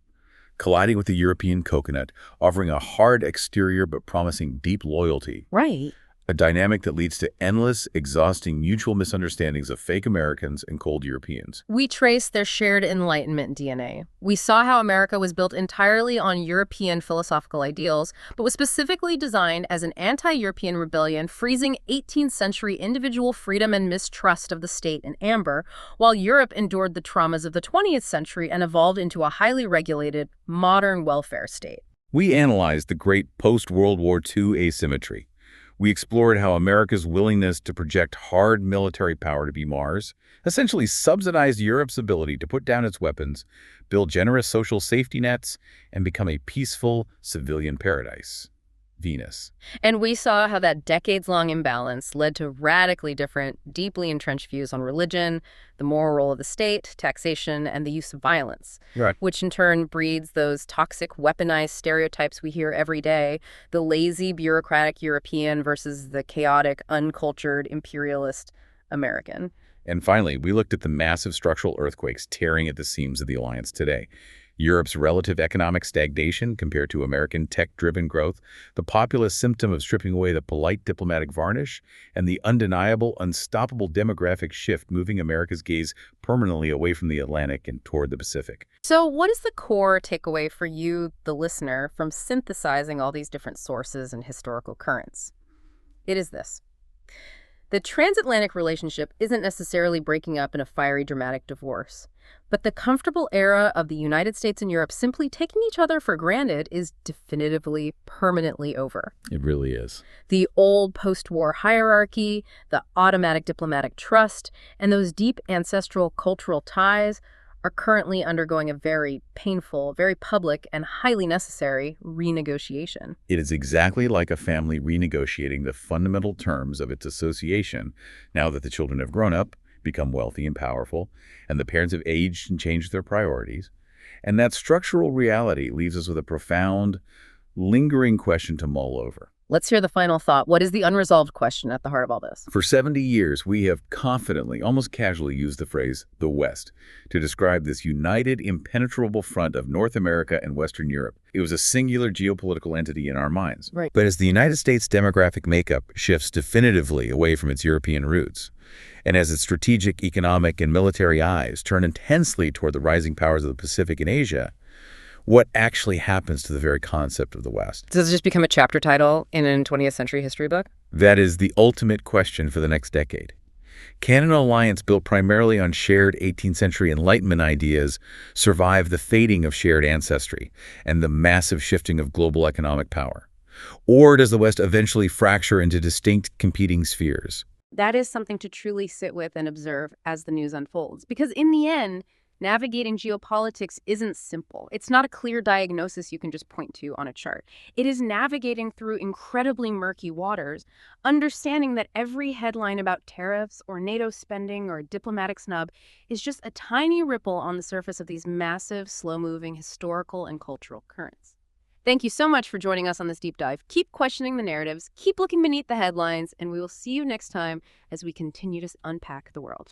colliding with the European coconut, offering a hard exterior but promising deep loyalty. Right. A dynamic that leads to endless, exhausting mutual misunderstandings of fake Americans and cold Europeans. We traced their shared Enlightenment DNA. We saw how America was built entirely on European philosophical ideals, but was specifically designed as an anti-European rebellion, freezing 18th century individual freedom and mistrust of the state in amber, while Europe endured the traumas of the 20th century and evolved into a highly regulated, modern welfare state. We analyzed the great post-World War II asymmetry. We explored how America's willingness to project hard military power to be Mars essentially subsidized Europe's ability to put down its weapons, build generous social safety nets, and become a peaceful civilian paradise. Venus. And we saw how that decades-long imbalance led to radically different, deeply entrenched views on religion, the moral role of the state, taxation, and the use of violence, Right. which in turn breeds those toxic, weaponized stereotypes we hear every day, the lazy, bureaucratic European versus the chaotic, uncultured, imperialist American. And finally, we looked at the massive structural earthquakes tearing at the seams of the alliance today. Europe's relative economic stagnation compared to American tech-driven growth, the populist symptom of stripping away the polite diplomatic varnish, and the undeniable, unstoppable demographic shift moving America's gaze permanently away from the Atlantic and toward the Pacific. So what is the core takeaway for you, the listener, from synthesizing all these different sources and historical currents? It is this. The transatlantic relationship isn't necessarily breaking up in a fiery, dramatic divorce. But the comfortable era of the United States and Europe simply taking each other for granted is definitively, permanently over. It really is. The old post-war hierarchy, the automatic diplomatic trust, and those deep ancestral cultural ties are currently undergoing a very painful, very public, and highly necessary renegotiation. It is exactly like a family renegotiating the fundamental terms of its association now that the children have grown up, become wealthy and powerful, and the parents have aged and changed their priorities. And that structural reality leaves us with a profound, lingering question to mull over. Let's hear the final thought. What is the unresolved question at the heart of all this? For 70 years, we have confidently, almost casually used the phrase, the West, to describe this united, impenetrable front of North America and Western Europe. It was a singular geopolitical entity in our minds. Right. But as the United States' demographic makeup shifts definitively away from its European roots, and as its strategic, economic, and military eyes turn intensely toward the rising powers of the Pacific and Asia, what actually happens to the very concept of the West? Does it just become a chapter title in a 20th century history book? That is the ultimate question for the next decade. Can an alliance built primarily on shared 18th century Enlightenment ideas survive the fading of shared ancestry and the massive shifting of global economic power? Or does the West eventually fracture into distinct competing spheres? That is something to truly sit with and observe as the news unfolds. Because in the end, navigating geopolitics isn't simple. It's not a clear diagnosis you can just point to on a chart. It is navigating through incredibly murky waters, understanding that every headline about tariffs or NATO spending or a diplomatic snub is just a tiny ripple on the surface of these massive, slow-moving historical and cultural currents. Thank you so much for joining us on this deep dive. Keep questioning the narratives, keep looking beneath the headlines, and we will see you next time as we continue to unpack the world.